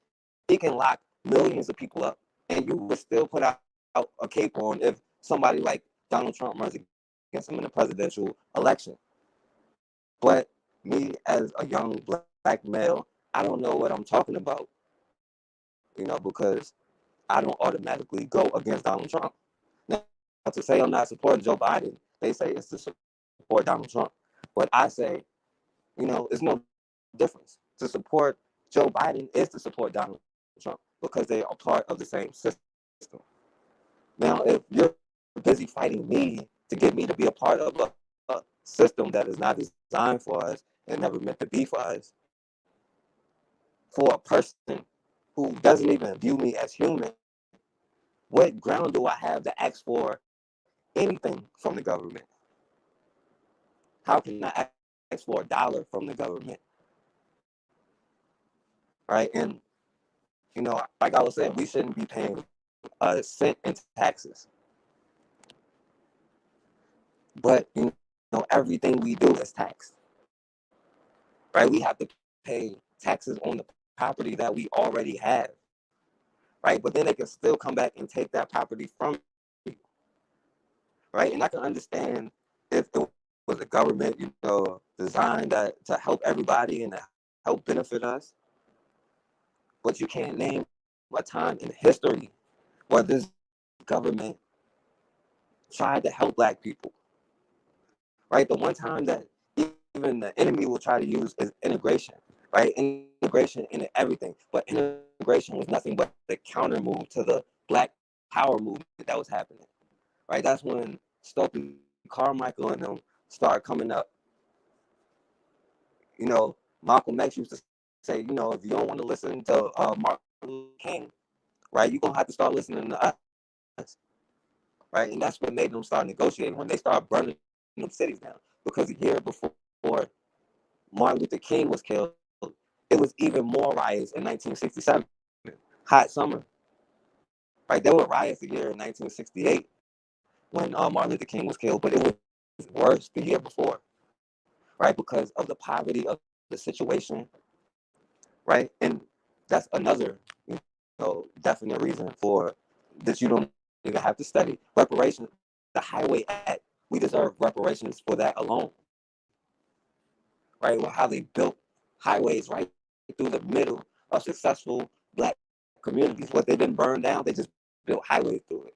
he can lock millions of people up, and you would still put out a cape on if somebody like Donald Trump runs against him in a presidential election. But me, as a young black male, I don't know what I'm talking about, because I don't automatically go against Donald Trump. Now, to say I'm not supporting Joe Biden, they say it's to support Donald Trump. But I say, it's no difference. To support Joe Biden is to support Donald Trump because they are part of the same system. Now, if you're busy fighting me to get me to be a part of a system that is not designed for us and never meant to be for us, for a person who doesn't even view me as human, what ground do I have to ask for anything from the government? How can I ask for $1 from the government? Right? And, like I was saying, we shouldn't be paying a cent in taxes. But, everything we do is taxed. Right? We have to pay taxes on the property that we already have. Right? But then they can still come back and take that property from you. Right? And I can understand if it was a government, designed to help everybody and to help benefit us. But you can't name a time in history where this government tried to help black people. Right? The one time that even the enemy will try to use is integration. Right? Integration into everything. But integration was nothing but the counter move to the black power movement that was happening. Right? That's when Stokely Carmichael and them started coming up. Malcolm X used to say, if you don't want to listen to Martin Luther King, right, you're going to have to start listening to us. Right? And that's what made them start negotiating when they started burning them cities down. Because a year before Martin Luther King was killed, it was even more riots in 1967. Hot summer. Right? There were riots a year in 1968 when Martin Luther King was killed, but it was worse the year before. Right? Because of the poverty of the situation. Right? And that's another, definite reason for that you don't even have to study reparations. The Highway Act, we deserve reparations for that alone. Right? Well, how they built highways right through the middle of successful black communities. What they didn't burn down, they just built highways through it.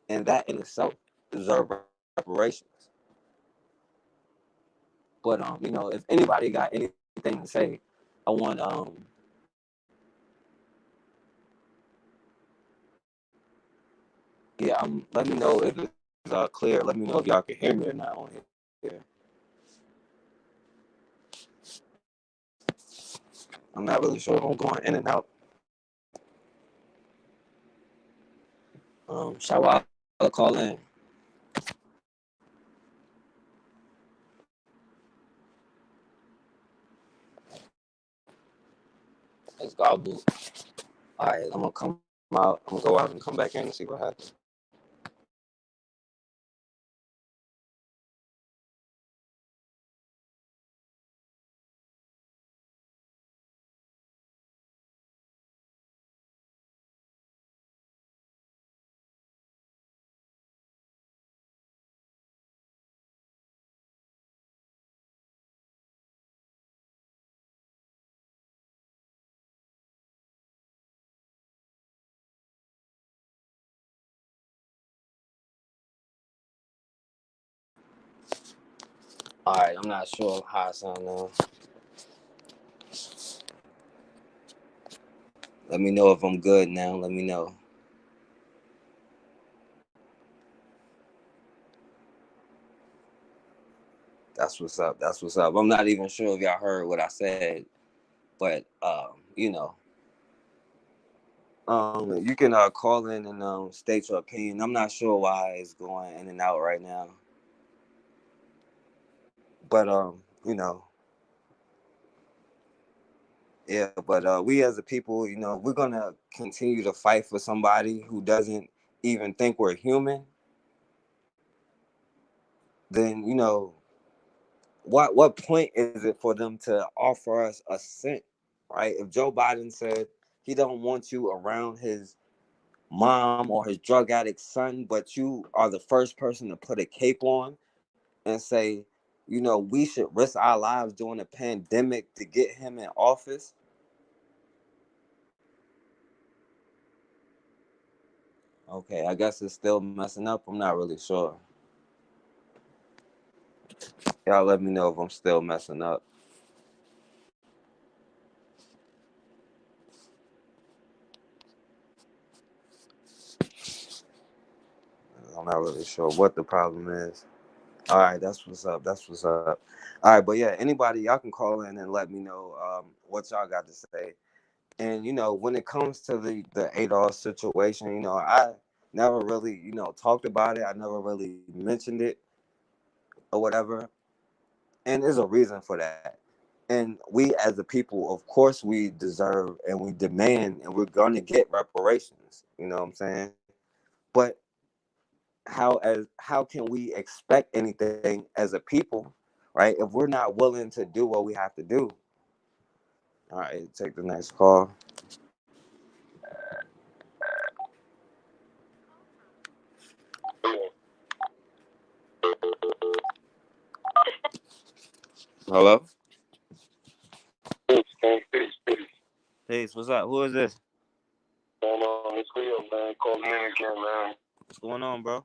And that in itself deserves reparations. But if anybody got anything to say, I want yeah, let me know if it's clear. Let me know if y'all can hear me or not on here. I'm not really sure if I'm going in and out. Shall I call in? It's gobbled. All right, I'm gonna come out. I'm gonna go out and come back in and see what happens. All right, I'm not sure how I sound now. Let me know if I'm good now. Let me know. That's what's up. That's what's up. I'm not even sure if y'all heard what I said, but you can call in and state your opinion. I'm not sure why it's going in and out right now, but yeah. But we as a people, we're gonna continue to fight for somebody who doesn't even think we're human. Then what point is it for them to offer us a cent, right? If Joe Biden said he don't want you around his mom or his drug addict son, but you are the first person to put a cape on and say, we should risk our lives during a pandemic to get him in office. Okay, I guess it's still messing up. I'm not really sure. Y'all let me know if I'm still messing up. I'm not really sure what the problem is. All right, that's what's up. That's what's up. All right, but yeah, anybody, y'all can call in and let me know what y'all got to say. And when it comes to the Adolf situation, I never really talked about it. I never really mentioned it or whatever. And there's a reason for that. And we as a people, of course, we deserve and we demand and we're gonna get reparations. You know what I'm saying? But how can we expect anything as a people, right, if we're not willing to do what we have to do? All right, take the next call. Hello. Peace. Peace. What's up? Who is this? Going on? It's Leo, man. Calling in again, man. What's going on, bro?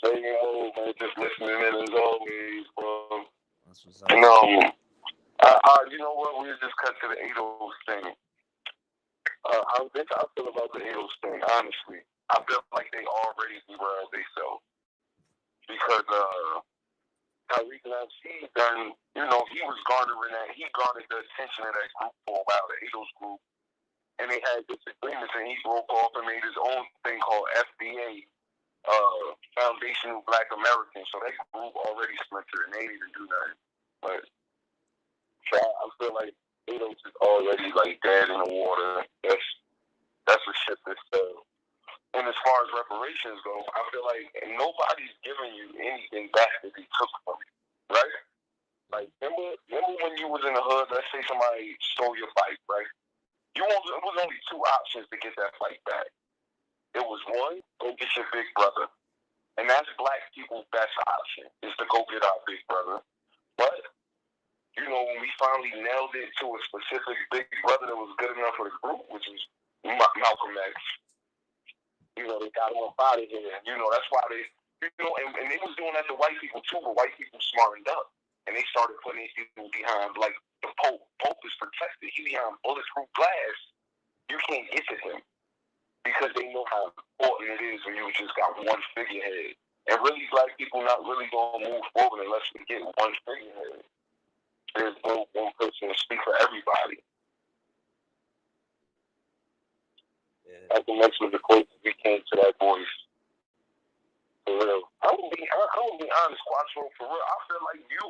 Same old, man. Just listening in as always, bro. That's what's up. And, you know what? We just cut to the 80s thing. I feel about the 80s thing, honestly. I feel like they already derailed themselves. Because, Tariq Nasheed done, he was garnering that, he garnered the attention of that group for a while, the 80s group. And they had disagreements, and he broke off and made his own thing called FBA, Foundation of Black Americans. So that group already splintered, and they didn't do nothing. But so I feel like Ados is already like dead in the water. That's a ship that's And as far as reparations go, I feel like nobody's giving you anything back that they took from you, right? Like remember when you was in the hood? Let's say somebody stole your bike, right? It was only two options to get that bike back. It was one, go get your big brother. And that's black people's best option, is to go get our big brother. But, when we finally nailed it to a specific big brother that was good enough for the group, which was Malcolm X, they got him up out of here. That's why they, and they was doing that to white people too, but white people smartened up. And they started putting these people behind, like the Pope. Pope is protected. He behind bulletproof glass. You can't get to him. Because they know how important it is when you just got one figurehead. And really, black people not really going to move forward unless we get one figurehead. There's no one person to speak for everybody. Yeah. I think that's what the closest we came to that voice. For real. I'm gonna be honest, Quattro, for real. I feel like you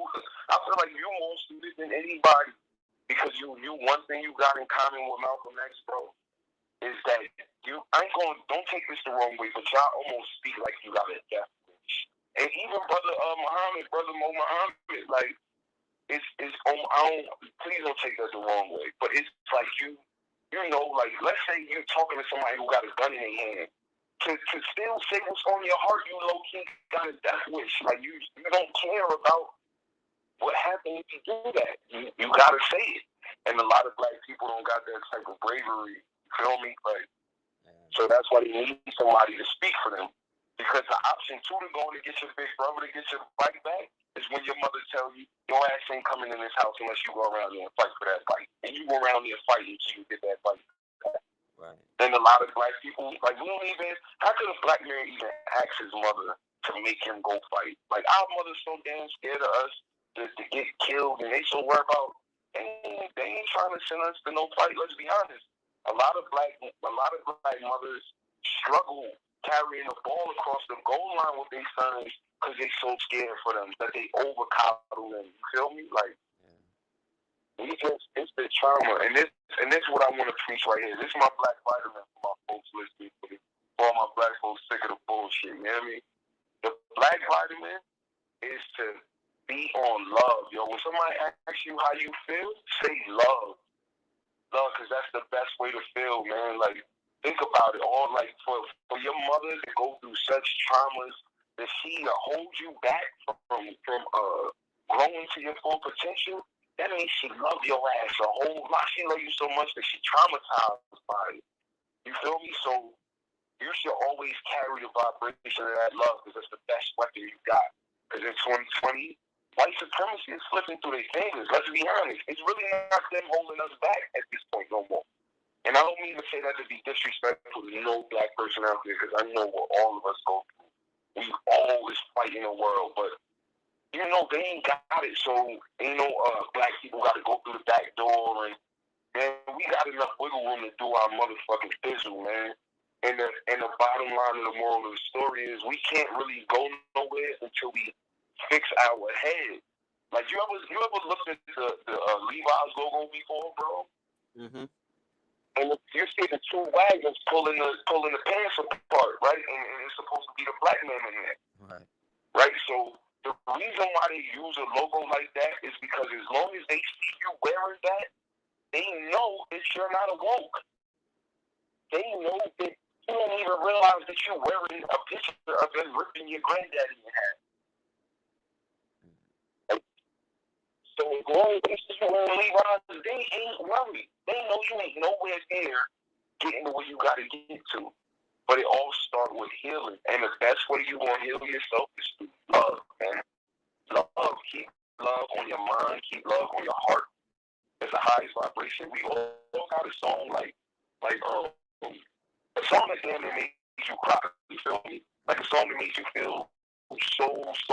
more stupid than anybody. Because you one thing you got in common with Malcolm X, bro, is that don't take this the wrong way, but y'all almost speak like you got a death wish. And even brother Mo Muhammad, like it's please don't take that the wrong way, but it's like you know, like let's say you're talking to somebody who got a gun in their hand. To still say what's on your heart, you low key got a death wish. Like you don't care about what happened if you do that. You gotta say it. And a lot of black people don't got that type of bravery. You feel me? Like, so that's why they need somebody to speak for them. Because the option two to go to get your big brother to get your fight back is when your mother tells you your ass ain't coming in this house unless you go around there and fight for that fight. And you go around there fighting until you get that fight back. Right. And a lot of black people, like, we don't even, how could a black man even ask his mother to make him go fight? Like, our mother's so damn scared of us to get killed, and they so worried about, they ain't trying to send us to no fight, let's be honest. A lot of black mothers struggle carrying the ball across the goal line with their sons because they so scared for them that they over-coddle them. You feel me? Like, it's the trauma, and this is what I want to preach right here. This is my black vitamin for my folks listening, for all my black folks sick of the bullshit. You know what I mean? The black vitamin is to be on love, yo. When somebody asks you how you feel, say love, because that's the best way to feel, man. Like, think about it. All like for your mother to go through such traumas, that she hold you back from growing to your full potential. That means she loves your ass a whole lot. She loves you so much that she traumatized by it. You feel me? So you should always carry the vibration of that love because that's the best weapon you got. Because in 2020, white supremacy is slipping through their fingers. Let's be honest. It's really not them holding us back at this point no more. And I don't mean to say that to be disrespectful to no black person out there because I know what all of us go through. We always fight in the world, but you know, they ain't got it, so black people got to go through the back door, and man, we got enough wiggle room to do our motherfucking fizzle, man. And the bottom line of the moral of the story is we can't really go nowhere until we fix our head. Like you ever looked at the Levi's logo before, bro? Mm-hmm. And you see the two wagons pulling the pants apart, right? And it's supposed to be the black man in there, right? Right, so. The reason why they use a logo like that is because as long as they see you wearing that, they know that you're not a woke. They know that you don't even realize that you're wearing a picture of them ripping your granddaddy in half. So as long as you wearing Levi's, they ain't worried. They know you ain't nowhere near getting to where you got to get to. But it all starts with healing. And the best way you want to heal yourself is through love, man. Love. Keep love on your mind. Keep love on your heart. It's the highest vibration. We all got a song like a song that damn near makes you cry. You feel me? Like a song that makes you feel so moved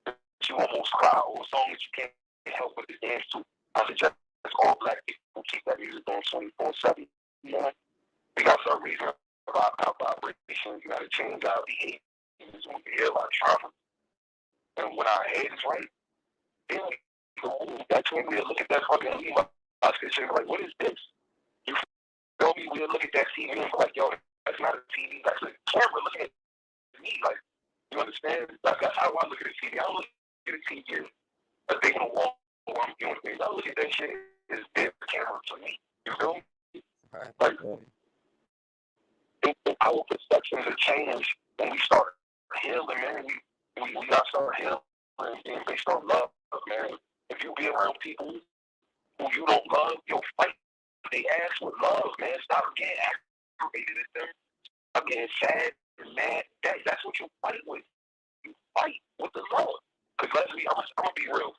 that you almost cry. Or a song that you can't help but to dance to. I suggest all black people keep that music on 24/7. You know? We got to start raising our vibrations. We got to change our behaviors when we hear about trauma. And when our head is right, then that's when we'll look at that fucking Levi's picture and like, what is this? You feel me? We'll look at that TV and be like, yo, that's not a TV, that's a camera looking at me. Like, you understand? Like, that's how I look at the TV. I don't look at the TV as a thing on the wall while I'm doing things. I look at that shit as their camera to me. You feel me? Right. Like, our perceptions are changed when we start healing, man. We gotta start healing based on love, man. If you be around people who you don't love, you'll fight they ass with love, man. Stop getting aggravated at them. Stop getting sad and mad. That's what you fight with. You fight with the love. Because let's be honest, I'm gonna be real.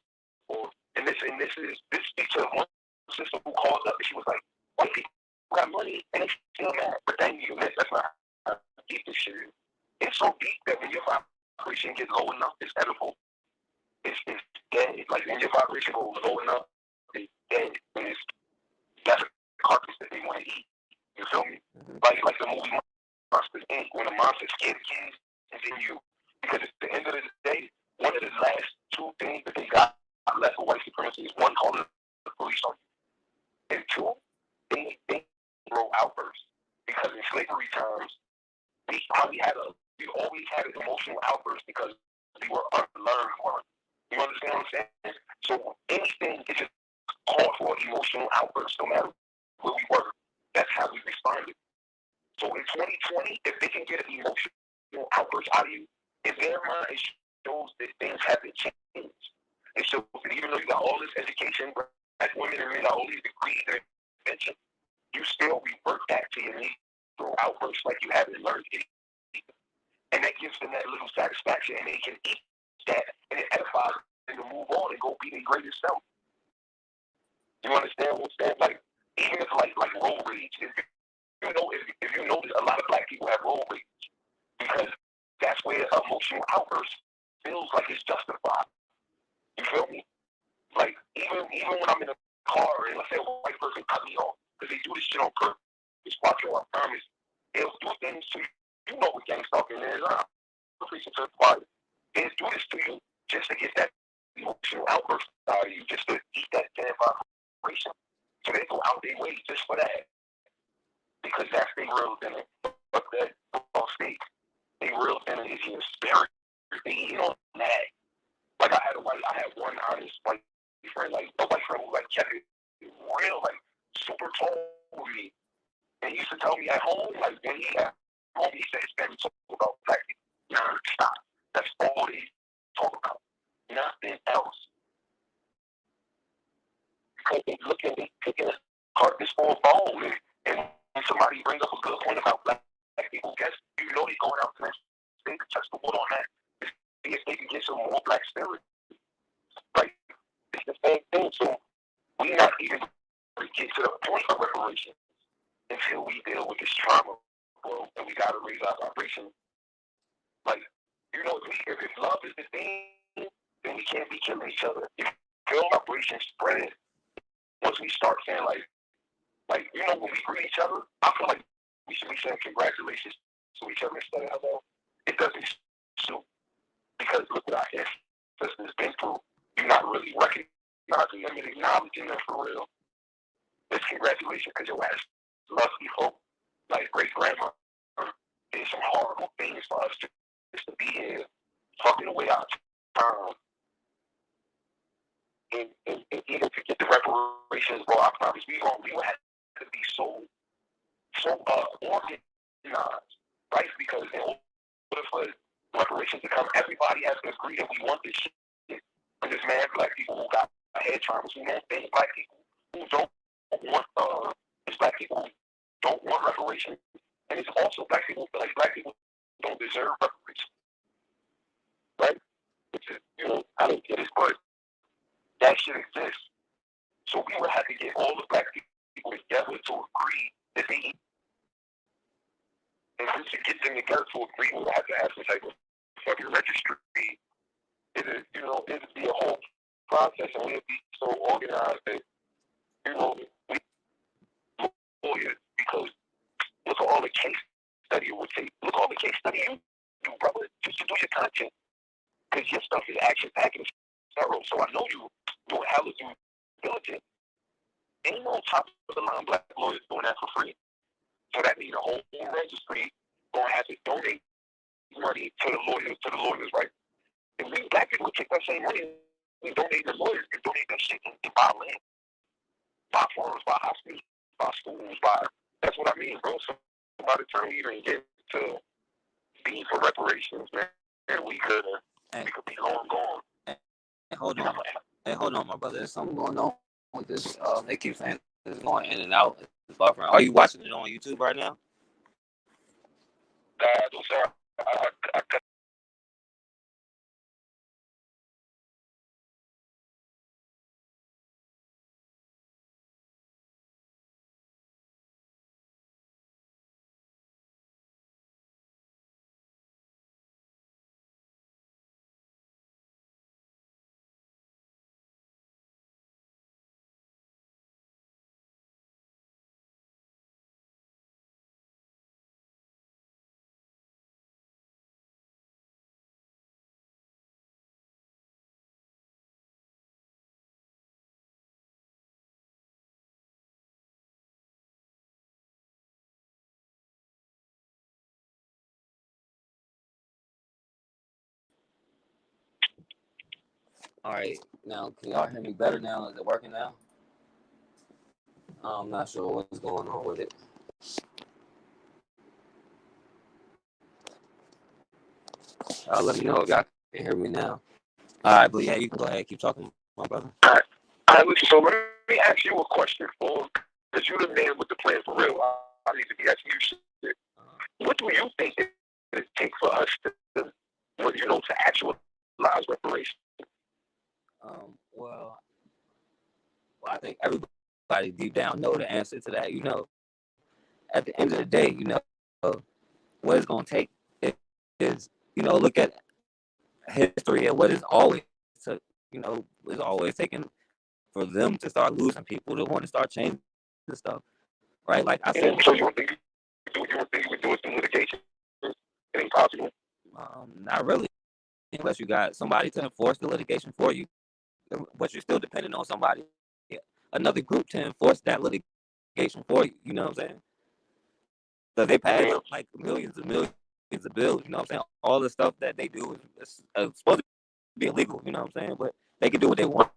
And this speaks to one sister who called up and she was like, white people got money and they still mad. But then that's not how deep this shit is. It's so deep that when your vibration gets low enough, it's edible. It's dead. Like when your vibration goes low enough, it's dead. And that's a carcass that they want to eat. You feel me? Like the movie Monsters Inc. When the monster scared the kids, and then you. Because at the end of the day, one of the last two things that they got left for white supremacy is one, calling the police on you. understand what I'm saying? So anything is just called for emotional outbursts, no matter where we were. That's how we responded. So in 2020, if they can get an emotional outburst out of you, in their mind, it shows that things haven't changed. It shows that even though you got all this education, black women and men got all these degrees and invention, you still revert back to your Negro outbursts like you haven't learned it. And that gives them that little satisfaction, and they can eat that, and it edifies them to move on and go be their greatest self. You understand what I'm saying? Like, even if like road rage, if you notice, a lot of black people have road rage because that's where emotional outburst feels like it's justified. You feel me? Like even when I'm in a car and let's say a white person cut me off because they do this shit on purpose, watch your promise, they'll do things to you. You know what gang stalking is. I'm preaching to the party. They'll do this to you just to get that emotional outburst out of you, just to eat that damn vibration. So they go out their way just for that. Because that's their real dinner. But that football state, their real dinner is your spirit. They eat on that. Like I had one honest white friend, like a white friend who like kept it real, like super tall with me. And he used to tell me at home, like when he at home, he said his family talk about black people. Non-stop. That's all they talk about. Nothing else. Because they look at me picking a carcass for a bone, and somebody brings up a good point about black people, guess you know they're going out there. They can touch the wood on that to see if they can get some more black spirit. Like it's the same thing. So we not even get to the point of reparation until we deal with this trauma, bro, and we gotta raise our vibration. Like, you know, if love is the thing, then we can't be killing each other. If feel vibration spread, once we start saying like you know, when we greet each other, I feel like we should be saying congratulations to each other instead of hello. It doesn't suit because look what our ancestors been through. You're not really recognizing them and acknowledging them for real. It's congratulations because your ass loves people like great grandma did some horrible things for us just to be here, fucking away our time. And even to get the reparations, bro, I promise we would have to be so organized, right? Because in order for reparations to come, everybody has to agree that we want this shit. And there's mad black people who got head traumas, who don't think black people who don't want it's black people who don't want reparations. And it's also black people who feel like black people don't deserve reparations. Right? Which is, you know, I don't get it, but that shit exists. So we would have to get all the black people together to agree that they eat. And once you get them together to agree, we would have to have some type of fucking registry. It'd be a whole process, and we'd be so organized that, you know, we lawyers, because look at all the case study it would take. Look at all the case study you do, brother, just to do your content. Because your stuff is action packed and thorough. So I know you doing hella due diligence. Ain't no top of the line black lawyers doing that for free. So that means the whole registry gonna have to donate money to the lawyers, right? And we black people take that same money, we donate to lawyers and donate that shit and buy land, buy farms, buy hospitals, buy schools, that's what I mean, bro. So by the time we even get to be for reparations, man, we could be long gone. Hold on, my brother. There's something going on with this. They keep saying it's going in and out. It's buffering. Are you watching it on YouTube right now? Those are I All right, now can y'all hear me better now? Is it working now? I'm not sure what's going on with it. Let me know if y'all can hear me now. All right, but yeah, you can go ahead, keep talking, my brother. All right, listen, so let me ask you a question, for because you're the man with the plan for real. I need to be asking you shit. What do you think it takes for us to actualize reparations? Well, I think everybody deep down know the answer to that. At the end of the day, what it's gonna take is, look at history and what is always took. It's always taken for them to start losing people to want to start changing stuff, right? Like I said, so you don't think you would do it through litigation? It ain't possible. not really, unless you got somebody to enforce the litigation for you. But you're still dependent on somebody, another group, to enforce that litigation for you. You know what I'm saying? So they pass like millions and millions of bills. You know what I'm saying? All the stuff that they do is supposed to be illegal. You know what I'm saying? But they can do what they want.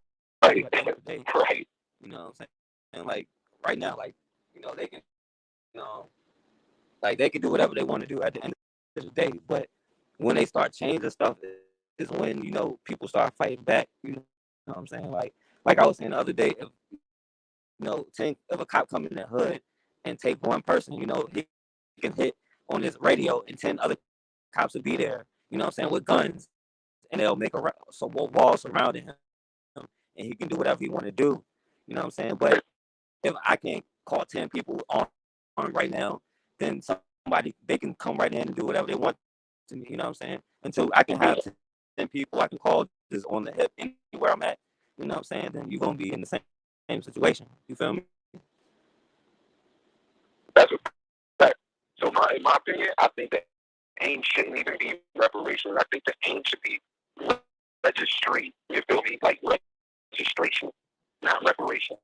Right. At the end of the day, Right. you know what I'm saying? And like right now, like they can, like they can do whatever they want to do at the end of the day. But when they start changing stuff, is when people start fighting back. You know what I'm saying? Like I was saying the other day, if a cop come in the hood and take one person, he can hit on this radio and 10 other cops will be there, what I'm saying, with guns, and they'll make a wall surrounding him, and he can do whatever he want to do. You know what I'm saying? But if I can call 10 people on right now, then somebody, they can come right in and do whatever they want to me. You know what I'm saying? Until I can have 10 people I can call just on the hip anywhere I'm at. You know what I'm saying? Then you're gonna be in the same situation. You feel me? That's a fact. So in my opinion, I think that aim shouldn't even be reparations. I think the aim should be registry. You feel me? Like registration, not reparation.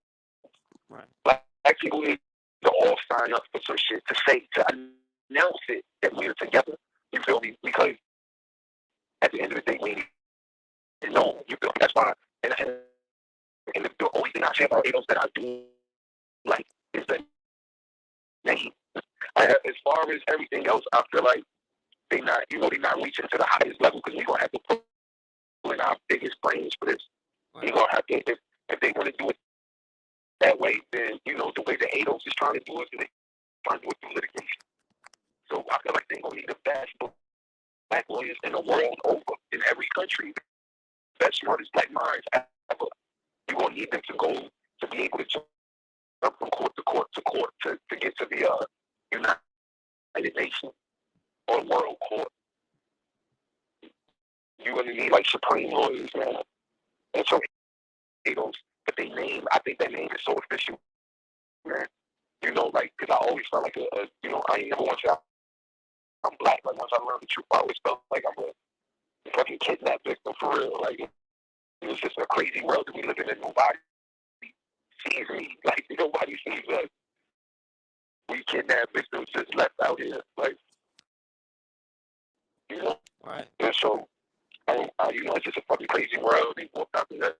Right. Black people need to all sign up for some shit to announce it that we're together. You feel me? Because at the end of the day, we need to know. You feel me? That's why. And the only thing I say about ADOS that I do like is the name. As far as everything else, I feel like they not reaching to the highest level, because we're gonna have to put in our biggest brains for this. Right. We're gonna have to, if they want to do it that way, then the way the ADOS is trying to do it, they're trying to do it through litigation. So I feel like they're gonna need the best black lawyers in the world over, in every country, the best smartest black minds ever. You're gonna need them to be able to jump from court to court to court to get to the United Nations or World Court. You're gonna need like supreme lawyers, man. And so but I think that name is so official, man. Like, because I always felt like I ain't never want to say I'm black. Like, once I learned the truth, I always felt like I'm a fucking kidnapped victim for real. Like, it's just a crazy world that we live in, and nobody sees me. Like, nobody sees us. We kidnapped victims just left out here. Like, Right. And so, it's just a fucking crazy world. They walk out there.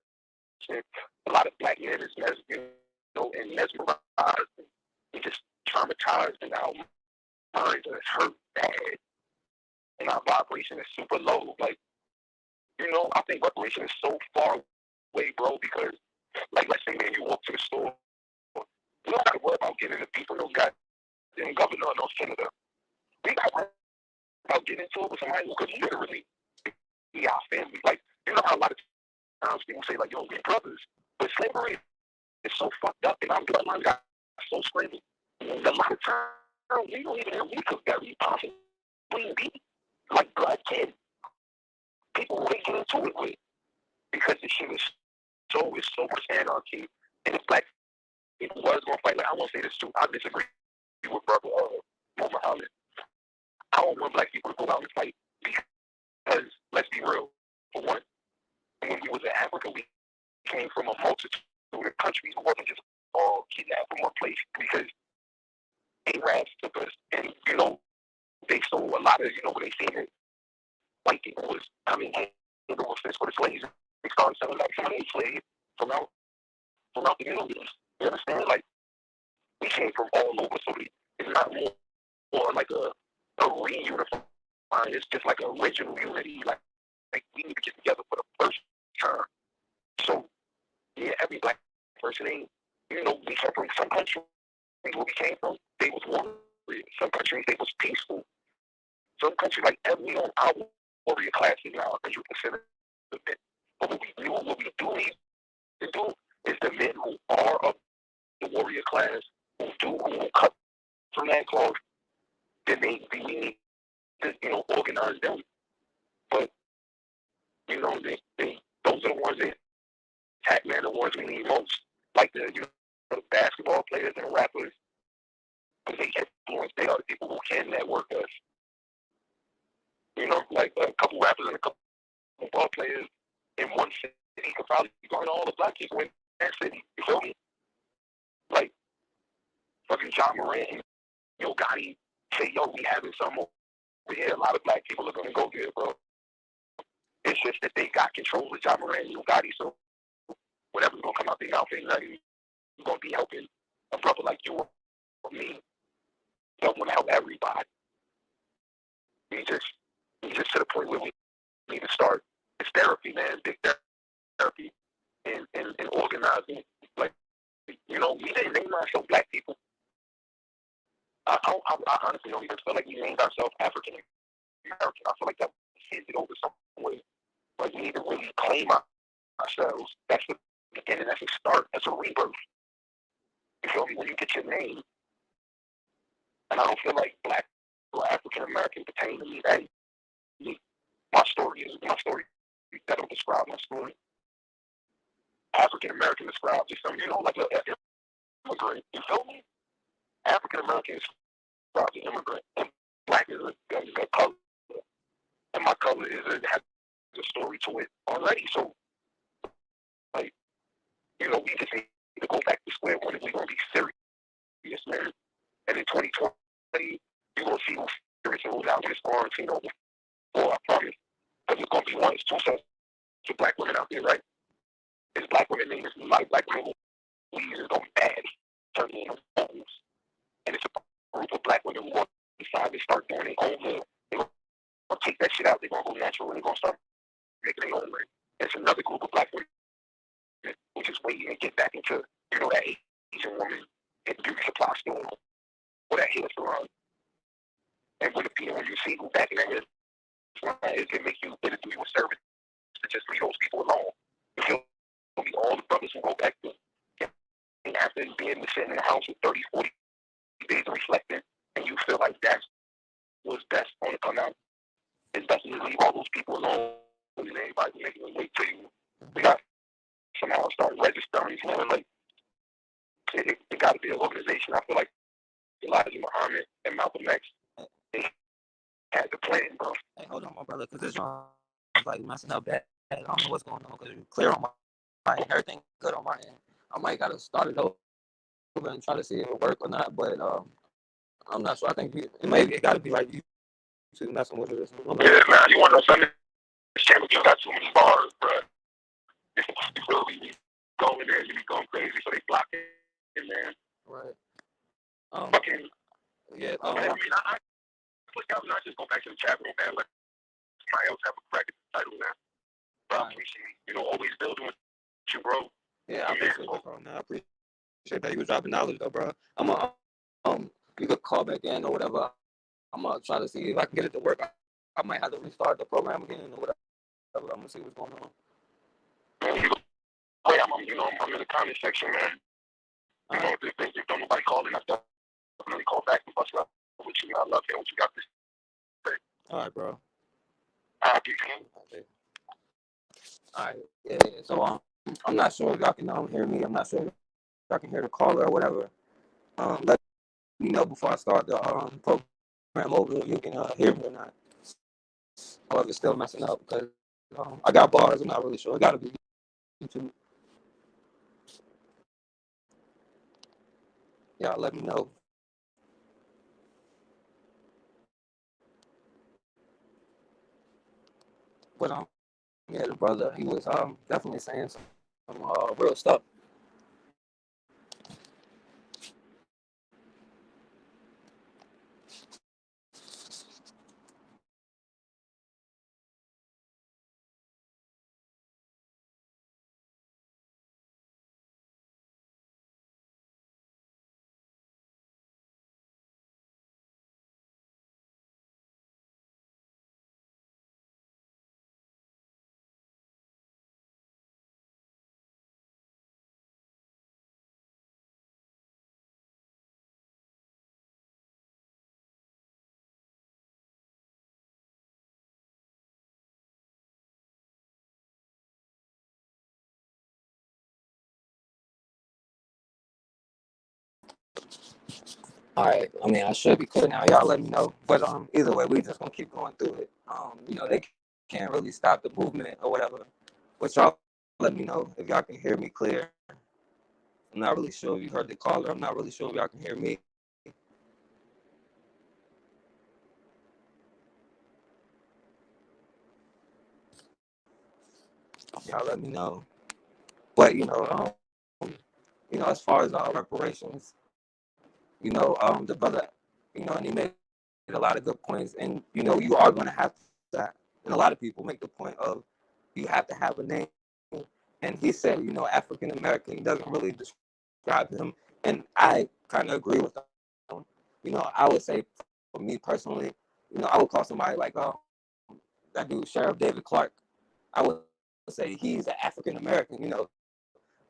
A lot of black men is and mesmerized, and just traumatized, and our minds are hurt bad, and our vibration is super low. Like, I think reparation is so far away, bro, because, like, let's say, man, you walk to the store, you don't got to worry about getting a beef with no goddamn governor or no senator. We got to worry about getting into it with somebody who could literally be our family. Like, how a lot of times people say, like, we're brothers, but slavery is so fucked up, and our bloodline got so screaming. A lot of times we don't even know we could very possibly be like blood kids. People wouldn't get into it with, because the shit is so much anarchy, and it's like people was gonna fight. Like, I won't say this too. I disagree with brother Muhammad. I don't want black people to go out and fight, because let's be real. For one, when we was in Africa, we came from a multitude of countries. It wasn't just all kidnapped from one place, because Arabs took us, and they stole a lot of when they seen it, white people was coming hand over fist for the slaves They started selling like some of these slaves from out the Middle East. You understand? Like we came from all over, so it's not more like a reunifying. It's just like an original unity. Like we need to get together for the first time. So yeah, every black person ain't. We come from some countries where we came from. They was warriors. Some countries they was peaceful. Some countries like every on our warrior classes now, as you consider it. But what we do need to do is the men who are of the warrior class who cut from that cloth, then we need to organize them. But they those are the ones that attack, man, the ones we need most, like the basketball players and rappers, because they influence. They are the people who can network us. Like a couple rappers and a couple ball players in one city could probably garner all the black people in that city. You feel me? Like fucking John Morant and Yo Gotti say, yo, we having some over here. A lot of black people are gonna go there, bro. It's just that they got control of John Morant and Yo Gotti, so whatever's gonna come out their mouth ain't nothing. You're gonna be helping a brother like you or me. Don't want to help everybody. We just to the point where we need to start. It's therapy, man. Big therapy and organizing. Like we didn't name ourselves black people. I honestly don't even feel like we named ourselves African American. I feel like that was handed over some way. Like we need to really claim ourselves. That's the beginning. That's a start. That's a rebirth. You feel me? When you get your name, and I don't feel like black or African American pertain to me. That my story is my story. That don't describe my story. African American describes just something, like an immigrant. You feel me? African American describes an immigrant, and black is a color, and my color has a story to it already. So, like, we just need to go back to square one if we're gonna be serious, man. And in 2020, you're gonna see who's serious and who's out in this quarantine over. I promise. Because it's gonna be one, it's two sets of black women out there, right? There's black women, and there's a lot of black women who is gonna be bad, turning into homes. And it's a group of black women who want to decide to start doing their own little. They're gonna take that shit out. They're gonna go natural and they're gonna start making their own way. It's another group of black women who just waiting to get back into, that Asian woman in the beauty supply store or that hair salon. And when you see who back in that hair salon, it'll do you a service to just leave those people alone. It'll be all the brothers who go back to, and after being sitting in the house for 30, 40 days of reflecting, and you feel like that's what's best going to come out, it's best to leave all those people alone and everybody making them wait till you. We got somehow start registering, like it got to be an organization. I feel like Elijah Muhammad and Malcolm X, they had the plan, bro. Hey, hold on, my brother, because this one is like messing up bad. I don't know what's going on because you're clear on my end. Everything good on my end. I might got to start it over and try to see if it work or not, but I'm not sure. I think it got to be like you two messing with it. Yeah, man, you want to know something? This channel just got too many bars, bro. You feel me? You go in there, you be going crazy, so they block it, man. Right. Fucking. Yeah. I click out and I just go back to the chat room, man. Let somebody else have a crack at the title, man. But I appreciate, always building with you, bro. Yeah, I appreciate that, bro. I appreciate that you was dropping knowledge, though, bro. I'm gonna you could call back in or whatever. I'm gonna try to see if I can get it to work. I might have to restart the program again or whatever. I'm gonna see what's going on. I'm in the comment section, man. If don't nobody calling, I definitely call back and bust up with you. I love hearing what you got to say. All right, bro. All right. All right. Yeah. So I'm not sure if y'all can hear me. I'm not sure if y'all can hear the caller or whatever. Let me know before I start the program over if you can hear me or not, or if it's still messing up because I got bars. I'm not really sure. It got to be YouTube. Y'all let me know. But Yeah, the brother, he was definitely saying some real stuff. All right. I mean, I should be clear now. Y'all let me know. But either way, we just gonna keep going through it. They can't really stop the movement or whatever. But y'all let me know if y'all can hear me clear. I'm not really sure if you heard the caller. I'm not really sure if y'all can hear me. Y'all let me know. But as far as reparations, the brother, and he made a lot of good points. And you are going to have to, and a lot of people make the point of you have to have a name. And he said, African American doesn't really describe him, and I kind of agree with him. I would say for me personally, I would call somebody like that dude, Sheriff David Clark. I would say he's an African American,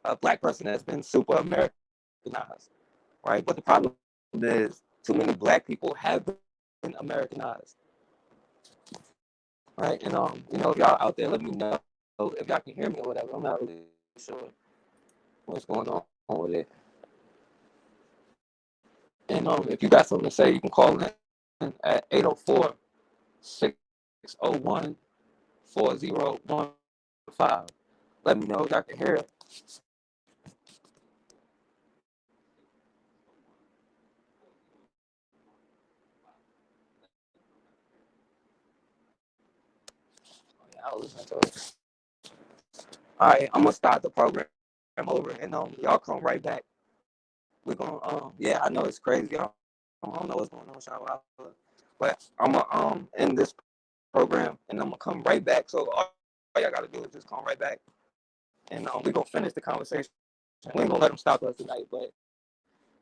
a black person that's been super Americanized, right? But the problem is too many black people have been Americanized, right? And if y'all out there, let me know if y'all can hear me or whatever. I'm not really sure what's going on with it. And if you got something to say, you can call in at 804-601-4015. Let me know if y'all can hear it. All right, I'm gonna start the program over, and y'all come right back. We're gonna yeah, I know it's crazy. I don't know what's going on, Shaw, but I'm gonna end this program, and I'm gonna come right back. So all y'all gotta do is just come right back, and we're gonna finish the conversation. We ain't gonna let them stop us tonight, but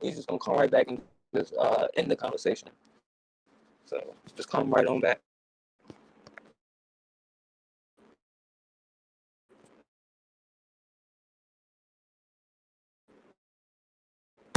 he's just gonna come right back and just end the conversation. So just come right on back.